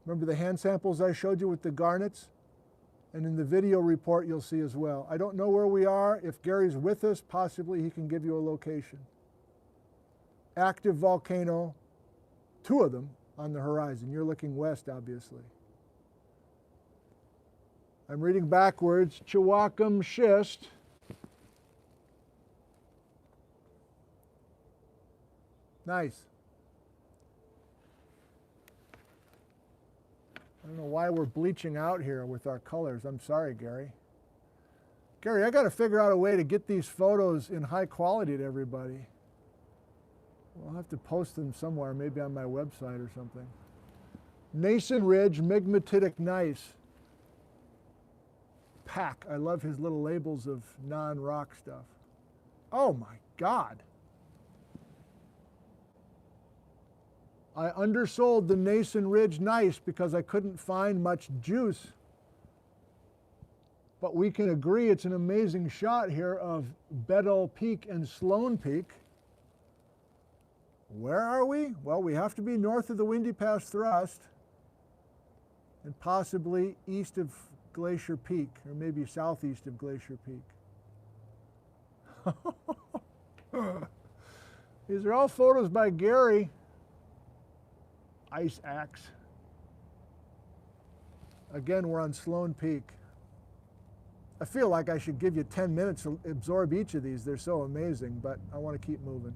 Remember the hand samples I showed you with the garnets? And in the video report you'll see as well. I don't know where we are. If Gary's with us, possibly he can give you a location. Active volcano, 2 of them on the horizon. You're looking west, obviously. I'm reading backwards. Chiwaukum schist. Nice. I don't know why we're bleaching out here with our colors. I'm sorry, Gary. Gary, I got to figure out a way to get these photos in high quality to everybody. We'll have to post them somewhere, maybe on my website or something. Mason Ridge, Migmatitic gneiss. Pack. I love his little labels of non-rock stuff. Oh my God. I undersold the Mason Ridge gneiss because I couldn't find much juice. But we can agree it's an amazing shot here of Bedell Peak and Sloan Peak. Where are we? Well, we have to be north of the Windy Pass Thrust and possibly east of Glacier Peak, or maybe southeast of Glacier Peak. These are all photos by Gary. Ice axe. Again, we're on Sloan Peak. I feel like I should give you 10 minutes to absorb each of these. They're so amazing, but I want to keep moving.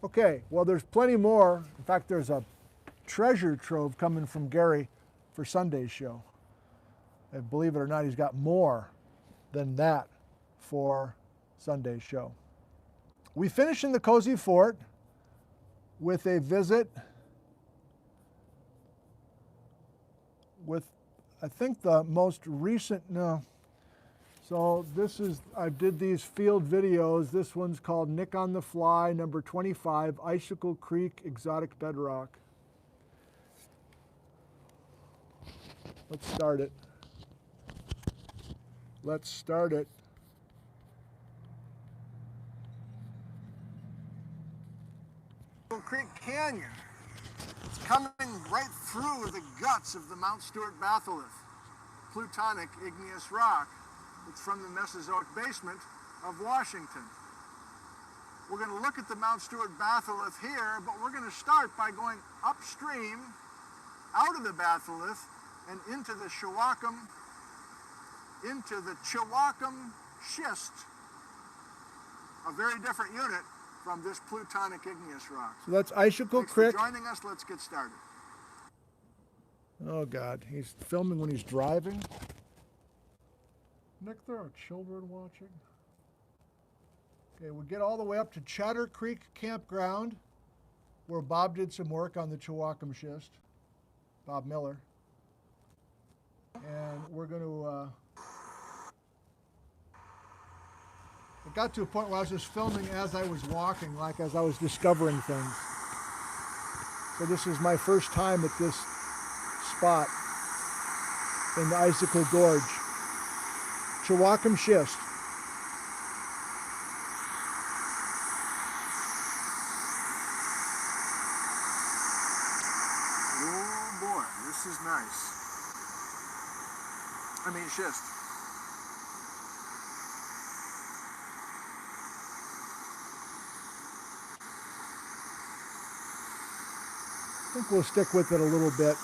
Okay, well, there's plenty more. In fact, there's a treasure trove coming from Gary for Sunday's show. And believe it or not, he's got more than that for Sunday's show. We finish in the Cozy Fort with a visit with, I think, the most recent, no. So this is, I did these field videos. This one's called Nick on the Fly, number 25, Icicle Creek Exotic Bedrock. Let's start it. Let's start it. Creek Canyon. It's coming right through the guts of the Mount Stuart batholith, plutonic igneous rock. It's from the Mesozoic basement of Washington. We're going to look at the Mount Stuart batholith here, but we're going to start by going upstream, out of the batholith, and into the Chiwaukum schist, a very different unit from this plutonic igneous rock. So that's Icicle Creek. Thanks for joining us. Let's get started. Oh God, he's filming when he's driving. Nick, there are children watching. Okay, we'll get all the way up to Chatter Creek Campground, where Bob did some work on the Chiwaukum schist, Bob Miller. And we're going to, it got to a point where I was just filming as I was walking, like as I was discovering things. So this is my first time at this spot in the Icicle Gorge. Chiwaukum schist. Oh schist. I think we'll stick with it a little bit.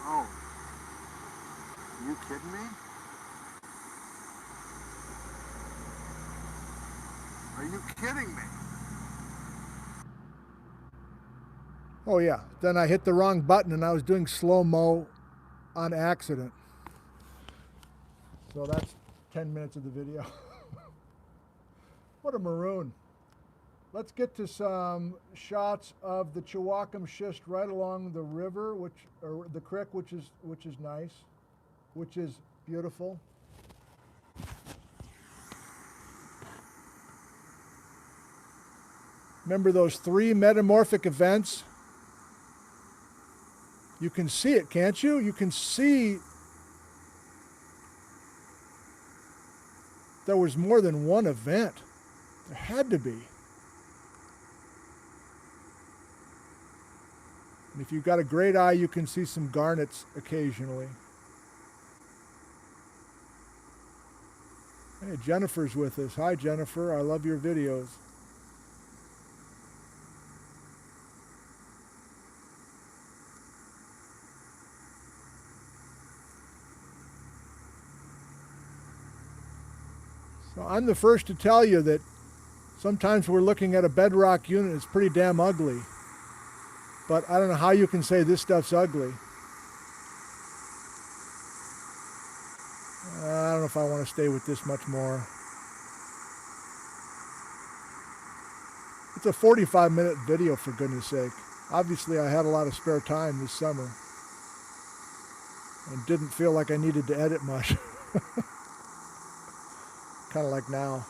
Oh, are you kidding me? Are you kidding me? Oh yeah, then I hit the wrong button and I was doing slow-mo on accident. So that's 10 minutes of the video. What a maroon. Let's get to some shots of the Chiwaukum Schist right along the river, or the creek, which is nice, which is beautiful. Remember those 3 metamorphic events? You can see it, can't you? You can see there was more than one event. There had to be. And if you've got a great eye, you can see some garnets occasionally. Hey, Jennifer's with us. Hi, Jennifer. I love your videos. So I'm the first to tell you that sometimes we're looking at a bedrock unit that's pretty damn ugly. But I don't know how you can say this stuff's ugly. I don't know if I want to stay with this much more. It's a 45-minute video, for goodness sake. Obviously, I had a lot of spare time this summer and didn't feel like I needed to edit much. Kind of like now.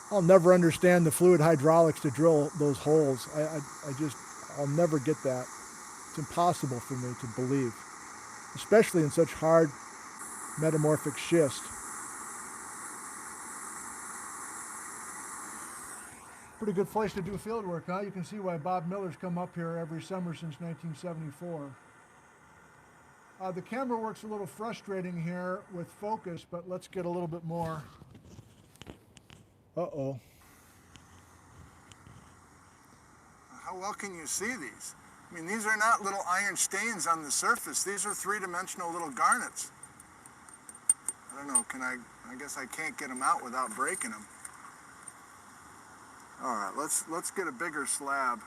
I'll never understand the fluid hydraulics to drill those holes. I'll never get that. It's impossible for me to believe, especially in such hard metamorphic schist. Pretty good place to do field work, huh? You can see why Bob Miller's come up here every summer since 1974. The camera work's a little frustrating here with focus, but let's get a little bit more. Uh-oh. How well can you see these? I mean, these are not little iron stains on the surface. These are 3-dimensional little garnets. I don't know, I guess I can't get them out without breaking them. All right, let's get a bigger slab.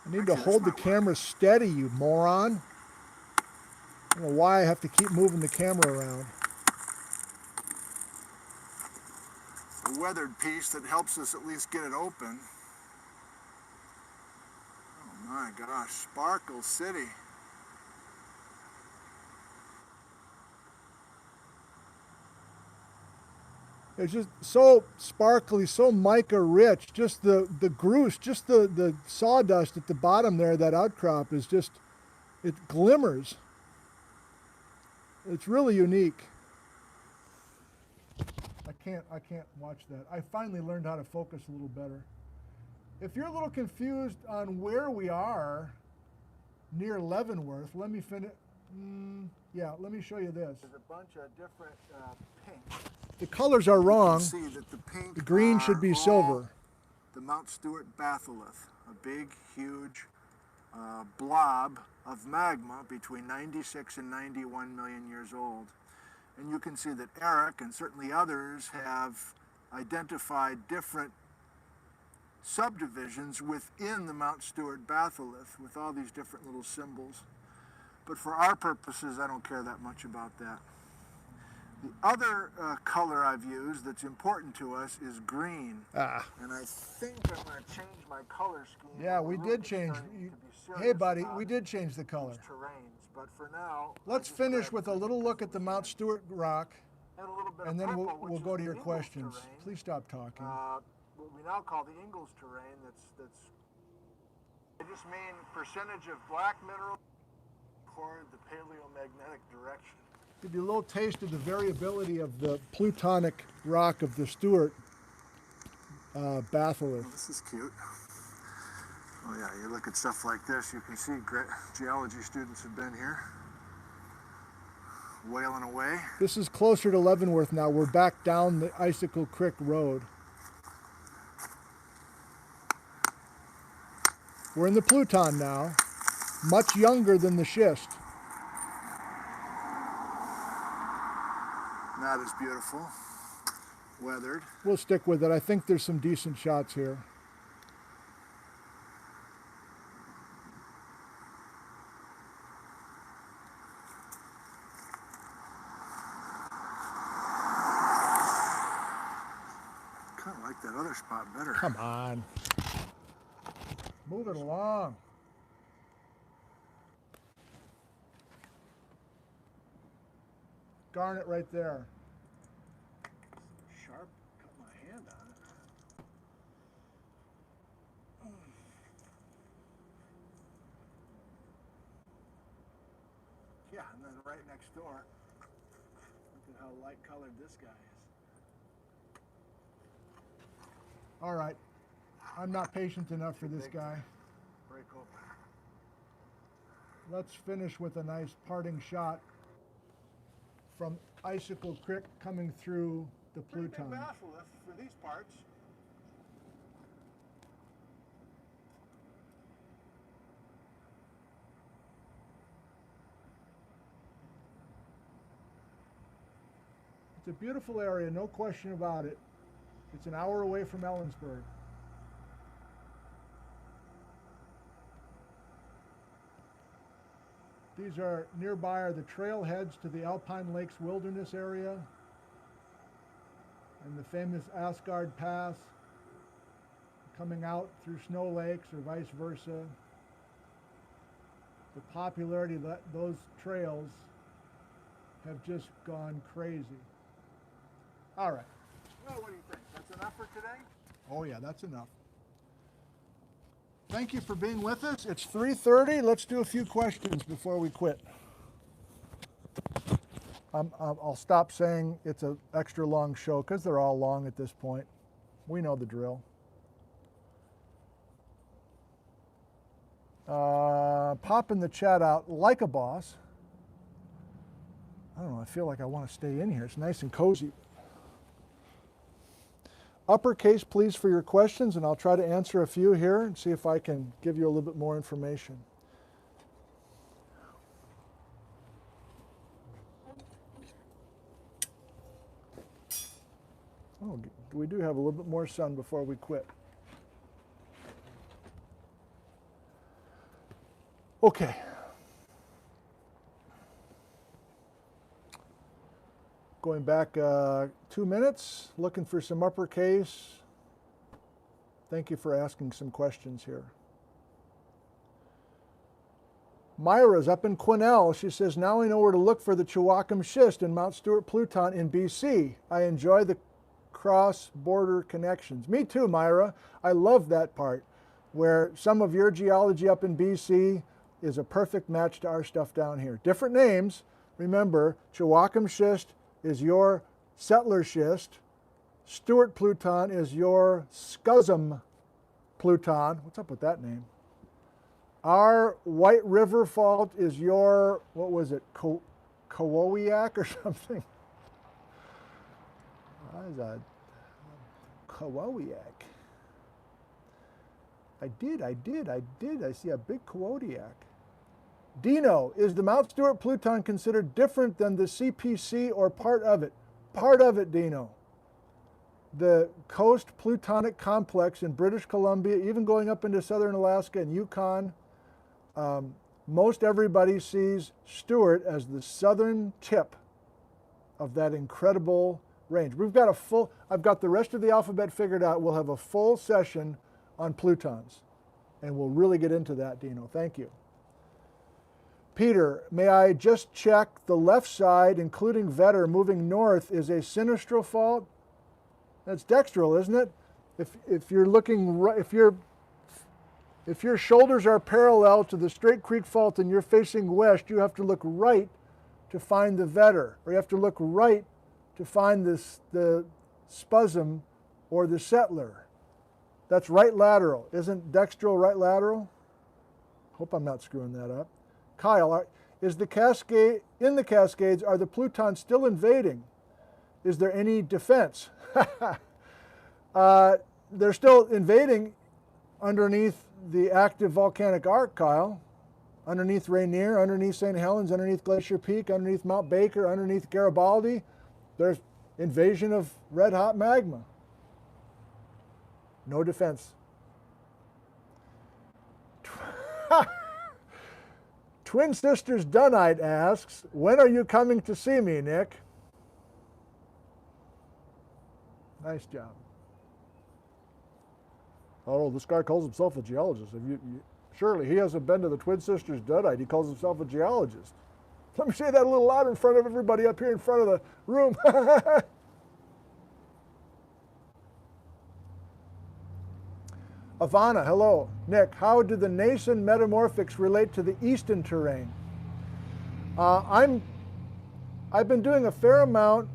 I need to hold the camera steady, you moron. I don't know why I have to keep moving the camera around. A weathered piece that helps us at least get it open. Oh my gosh, Sparkle City. It's just so sparkly, so mica rich. Just the grooves, just the sawdust at the bottom there, that outcrop is just, it glimmers. It's really unique. I can't watch that. I finally learned how to focus a little better. If you're a little confused on where we are near Leavenworth, let me finish. Yeah, let me show you this. There's a bunch of different pinks. The colors are wrong. You can see that the green should be silver. The Mount Stuart batholith, a big, huge blob of magma between 96 and 91 million years old. And you can see that Eric and certainly others have identified different subdivisions within the Mount Stuart batholith with all these different little symbols. But for our purposes, I don't care that much about that. The other color I've used that's important to us is green. And I think I'm going to change my color scheme. Yeah, we did change. Hey, buddy, we did change the color. Terranes, but for now, let's finish with a little look at the Mount Stuart rock, and then we'll go to your questions. Please stop talking. what we now call the Ingalls terrain. I just mean percentage of black mineral toward the paleomagnetic direction. Give you a little taste of the variability of the plutonic rock of the Stuart batholith. Oh, this is cute. Oh yeah, you look at stuff like this, you can see great geology students have been here, whaling away. This is closer to Leavenworth now. We're back down the Icicle Creek Road. We're in the Pluton now, much younger than the schist. Not as beautiful, weathered. We'll stick with it. I think there's some decent shots here. Kind of like that other spot better. Come on. Move it along. Garnet right there. Sharp, cut my hand on it. Yeah, and then right next door, look at how light colored this guy is. All right, I'm not patient enough for this guy. Break open. Let's finish with a nice parting shot from Icicle Creek coming through the Pluton. Pretty big batholith for these parts. It's a beautiful area, no question about it. It's an hour away from Ellensburg. These are nearby are the trailheads to the Alpine Lakes Wilderness area and the famous Asgard Pass coming out through Snow Lakes or vice versa. The popularity of those trails have just gone crazy. All right. Well, what do you think? That's enough for today? Oh yeah, that's enough. Thank you for being with us. It's 3:30. Let's do a few questions before we quit. I'll stop saying it's an extra long show because they're all long at this point. We know the drill. Pop in the chat out like a boss. I don't know, I feel like I want to stay in here. It's nice and cozy. Uppercase, please, for your questions, and I'll try to answer a few here and see if I can give you a little bit more information. Oh, we do have a little bit more sun before we quit. Okay. Going back 2 minutes, looking for some uppercase. Thank you for asking some questions here. Myra's up in Quesnel. She says, now I know where to look for the Chiwaukum Schist in Mount Stuart Pluton in BC. I enjoy the cross-border connections. Me too, Myra. I love that part, where some of your geology up in BC is a perfect match to our stuff down here. Different names. Remember, Chiwaukum Schist is your settler schist. Stuart Pluton is your Scuzum Pluton. What's up with that name? Our White River Fault is your, what was it, Kowowiak or something? What is that? Kowowiak. I did. I see a big Kowodiak. Dino, is the Mount Stuart Pluton considered different than the CPC or part of it? Part of it, Dino. The Coast Plutonic Complex in British Columbia, even going up into southern Alaska and Yukon, most everybody sees Stuart as the southern tip of that incredible range. I've got the rest of the alphabet figured out. We'll have a full session on Plutons, and we'll really get into that, Dino. Thank you. Peter, may I just check the left side, including Vetter, moving north, is a sinistral fault? That's dextral, isn't it? If you're looking right, if your shoulders are parallel to the Straight Creek Fault and you're facing west, you have to look right to find the Vetter, or you have to look right to find the Spuzum or the Settler. That's right lateral. Isn't dextral right lateral? Hope I'm not screwing that up. Kyle, is the Cascade, in the Cascades, are the Plutons still invading? Is there any defense? They're still invading underneath the active volcanic arc, Kyle. Underneath Rainier, underneath St. Helens, underneath Glacier Peak, underneath Mount Baker, underneath Garibaldi. There's invasion of red hot magma. No defense. Twin Sisters Dunite asks, when are you coming to see me, Nick? Nice job. Oh, this guy calls himself a geologist. Surely he hasn't been to the Twin Sisters Dunite. He calls himself a geologist. Let me say that a little louder in front of everybody up here in front of the room. Ivana, hello. Nick, how do the Nason metamorphics relate to the eastern terrain? I've been doing a fair amount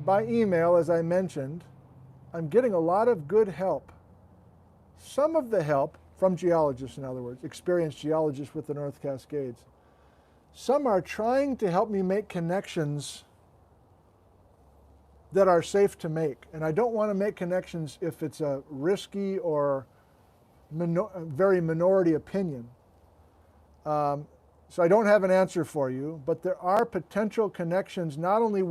by email, as I mentioned. I'm getting a lot of good help. Some of the help from geologists, in other words, experienced geologists with the North Cascades. Some are trying to help me make connections that are safe to make. And I don't want to make connections if it's a risky or very minority opinion. So I don't have an answer for you, but there are potential connections not only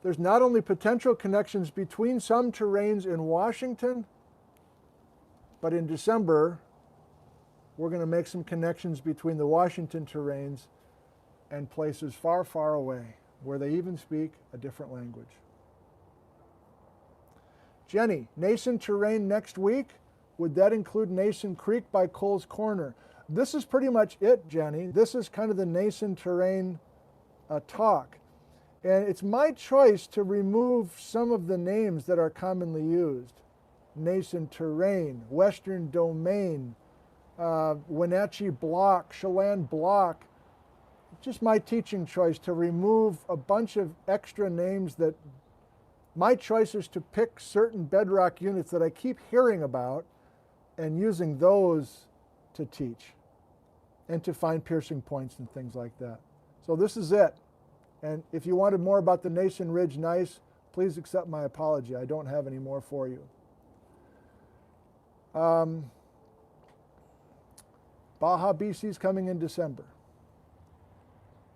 there's not only potential connections between some terrains in Washington, but in December, we're going to make some connections between the Washington terrains and places far, far away, where they even speak a different language. Jenny, Nason terrain next week? Would that include Nason Creek by Cole's Corner? This is pretty much it, Jenny. This is kind of the Nason terrain talk. And it's my choice to remove some of the names that are commonly used. Nason terrain, Western Domain, Wenatchee Block, Chelan Block. Just my teaching choice to remove a bunch of extra names that my choice is to pick certain bedrock units that I keep hearing about and using those to teach and to find piercing points and things like that. So this is it. And if you wanted more about the Nason Ridge gneiss, please accept my apology. I don't have any more for you. Baja BC is coming in December.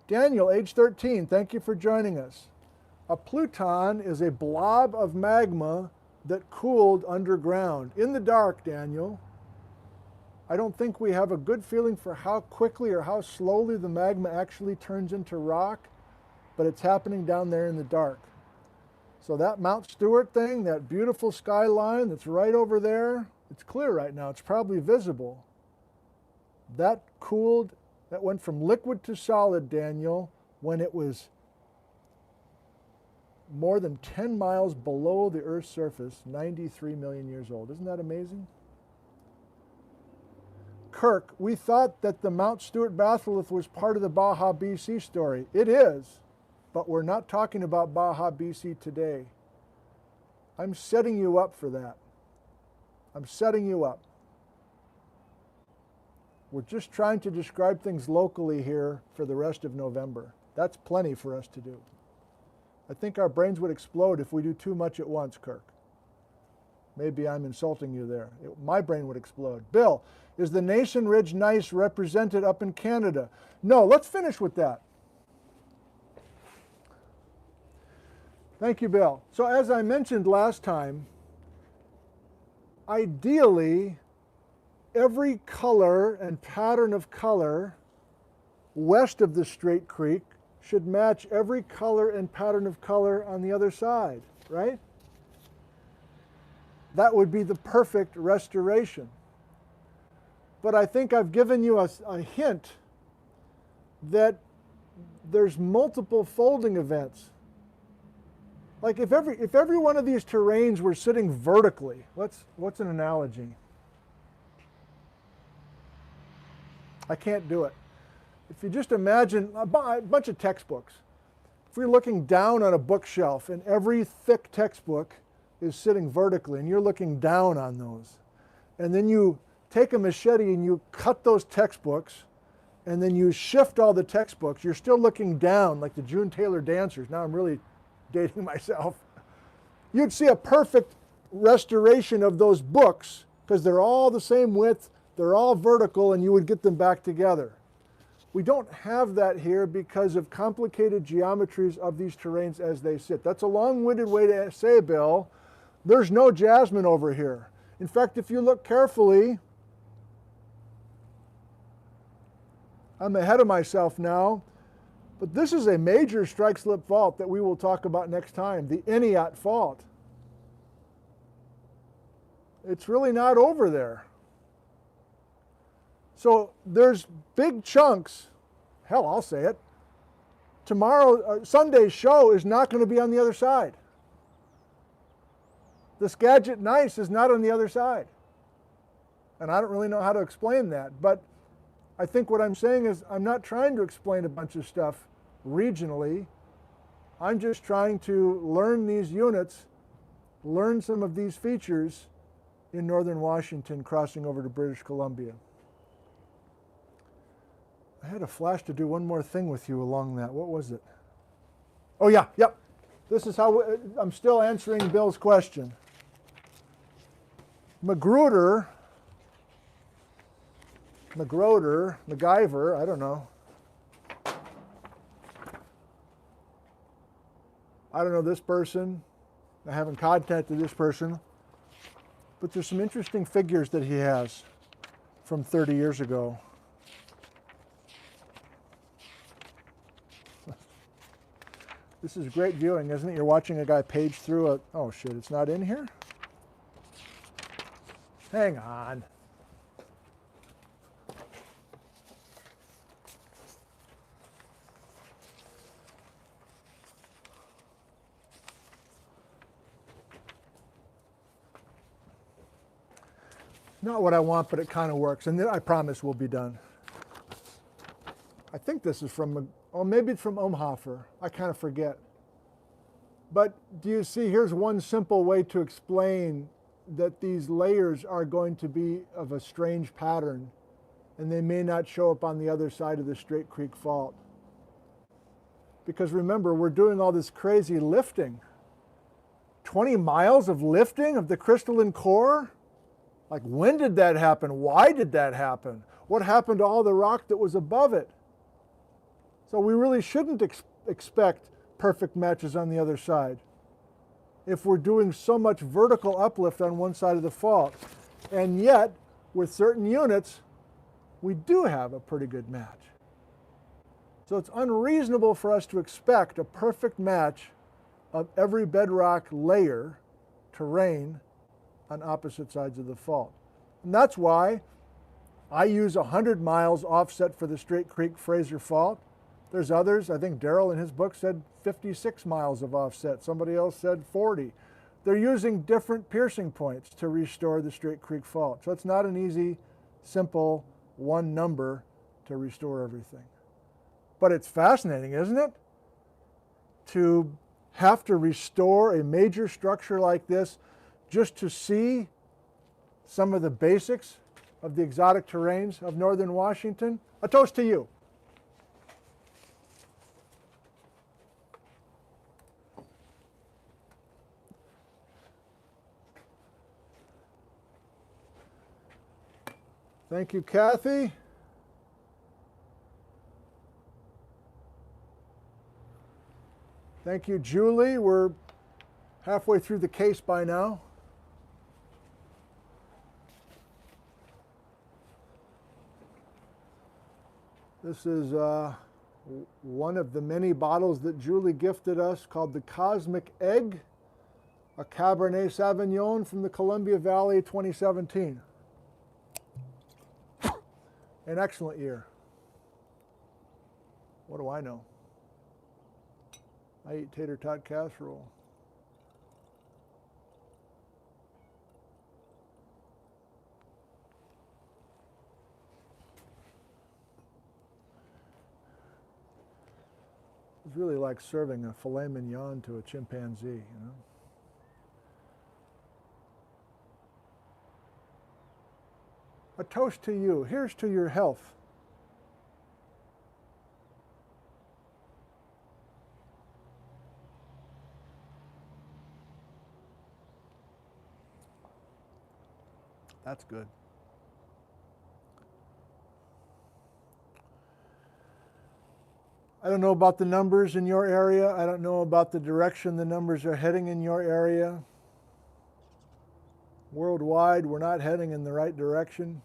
Daniel, age 13, thank you for joining us. A pluton is a blob of magma that cooled underground. In the dark, Daniel. I don't think we have a good feeling for how quickly or how slowly the magma actually turns into rock, but it's happening down there in the dark. So that Mount Stuart thing, that beautiful skyline that's right over there, it's clear right now. It's probably visible. That cooled, that went from liquid to solid, Daniel, when it was more than 10 miles below the Earth's surface, 93 million years old. Isn't that amazing? Kirk, we thought that the Mount Stuart batholith was part of the Baja BC story. It is, but we're not talking about Baja BC today. I'm setting you up for that. I'm setting you up. We're just trying to describe things locally here for the rest of November. That's plenty for us to do. I think our brains would explode if we do too much at once, Kirk. Maybe I'm insulting you there. My brain would explode. Bill, is the Nason Ridge gneiss represented up in Canada? No, let's finish with that. Thank you, Bill. So as I mentioned last time, ideally, every color and pattern of color west of the Straight Creek should match every color and pattern of color on the other side, right? That would be the perfect restoration. But I think I've given you a hint that there's multiple folding events. Like if every one of these terranes were sitting vertically, what's an analogy? I can't do it. If you just imagine a bunch of textbooks, if you're looking down on a bookshelf and every thick textbook is sitting vertically and you're looking down on those, and then you take a machete and you cut those textbooks, and then you shift all the textbooks, you're still looking down like the June Taylor dancers. Now I'm really dating myself. You'd see a perfect restoration of those books because they're all the same width, they're all vertical, and you would get them back together. We don't have that here because of complicated geometries of these terranes as they sit. That's a long-winded way to say, Bill, there's no jasmine over here. In fact, if you look carefully, I'm ahead of myself now, but this is a major strike-slip fault that we will talk about next time, the Eniat fault. It's really not over there. So there's big chunks, hell, I'll say it. Sunday's show is not going to be on the other side. The Skagit gneiss is not on the other side. And I don't really know how to explain that, but I think what I'm saying is I'm not trying to explain a bunch of stuff regionally. I'm just trying to learn these units, learn some of these features in northern Washington crossing over to British Columbia. I had a flash to do one more thing with you along that. What was it? Oh yeah, yep. This is how I'm still answering Bill's question. MacGruder, MacGyver, I don't know. I don't know this person. I haven't contacted this person. But there's some interesting figures that he has from 30 years ago. This is great viewing, isn't it? You're watching a guy page through a... Oh shit, it's not in here? Hang on. Not what I want, but it kind of works. And then I promise we'll be done. I think this is from, oh, maybe it's from Umhofer. I kind of forget. But do you see, here's one simple way to explain that these layers are going to be of a strange pattern, and they may not show up on the other side of the Straight Creek Fault. Because remember, we're doing all this crazy lifting. 20 miles of lifting of the crystalline core? Like, when did that happen? Why did that happen? What happened to all the rock that was above it? So we really shouldn't expect perfect matches on the other side if we're doing so much vertical uplift on one side of the fault. And yet, with certain units, we do have a pretty good match. So it's unreasonable for us to expect a perfect match of every bedrock layer, terrain, on opposite sides of the fault. And that's why I use 100 miles offset for the Straight Creek Fraser Fault. There's others, I think Darrell in his book said 56 miles of offset. Somebody else said 40. They're using different piercing points to restore the Straight Creek Fault. So it's not an easy, simple one number to restore everything. But it's fascinating, isn't it? To have to restore a major structure like this just to see some of the basics of the exotic terrains of northern Washington. A toast to you. Thank you, Kathy. Thank you, Julie. We're halfway through the case by now. This is one of the many bottles that Julie gifted us called the Cosmic Egg, a Cabernet Sauvignon from the Columbia Valley 2017. An excellent year. What do I know? I eat tater tot casserole. It's really like serving a filet mignon to a chimpanzee, you know. A toast to you. Here's to your health. That's good. I don't know about the numbers in your area. I don't know about the direction the numbers are heading in your area. Worldwide, we're not heading in the right direction,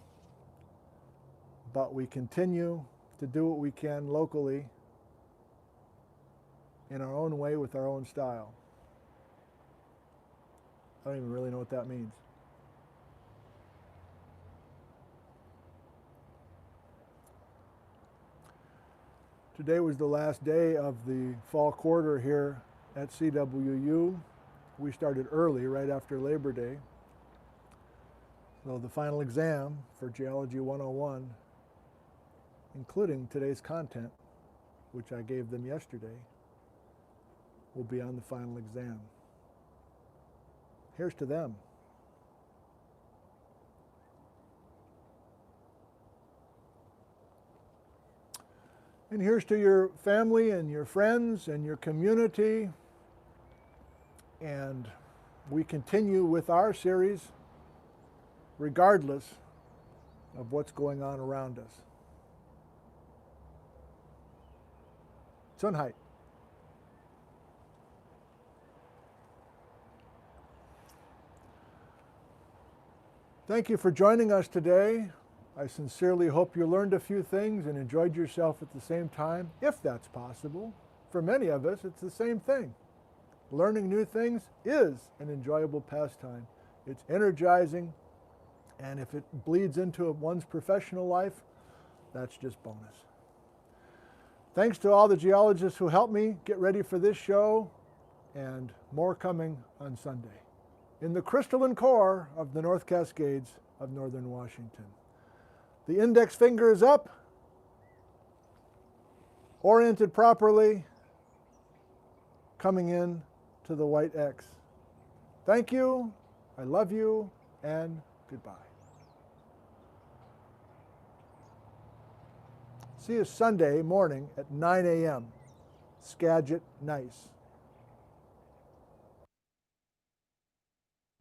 but we continue to do what we can locally in our own way with our own style. I don't even really know what that means. Today was the last day of the fall quarter here at CWU. We started early, right after Labor Day. So the final exam for Geology 101, including today's content, which I gave them yesterday, will be on the final exam. Here's to them. And here's to your family and your friends and your community. And we continue with our series regardless of what's going on around us. Sunheit. Thank you for joining us today. I sincerely hope you learned a few things and enjoyed yourself at the same time, if that's possible. For many of us, it's the same thing. Learning new things is an enjoyable pastime. It's energizing, and if it bleeds into one's professional life, that's just bonus. Thanks to all the geologists who helped me get ready for this show, and more coming on Sunday in the crystalline core of the North Cascades of northern Washington. The index finger is up, oriented properly, coming in to the white X. Thank you, I love you, and goodbye. See you Sunday morning at 9 a.m. Skagit nice.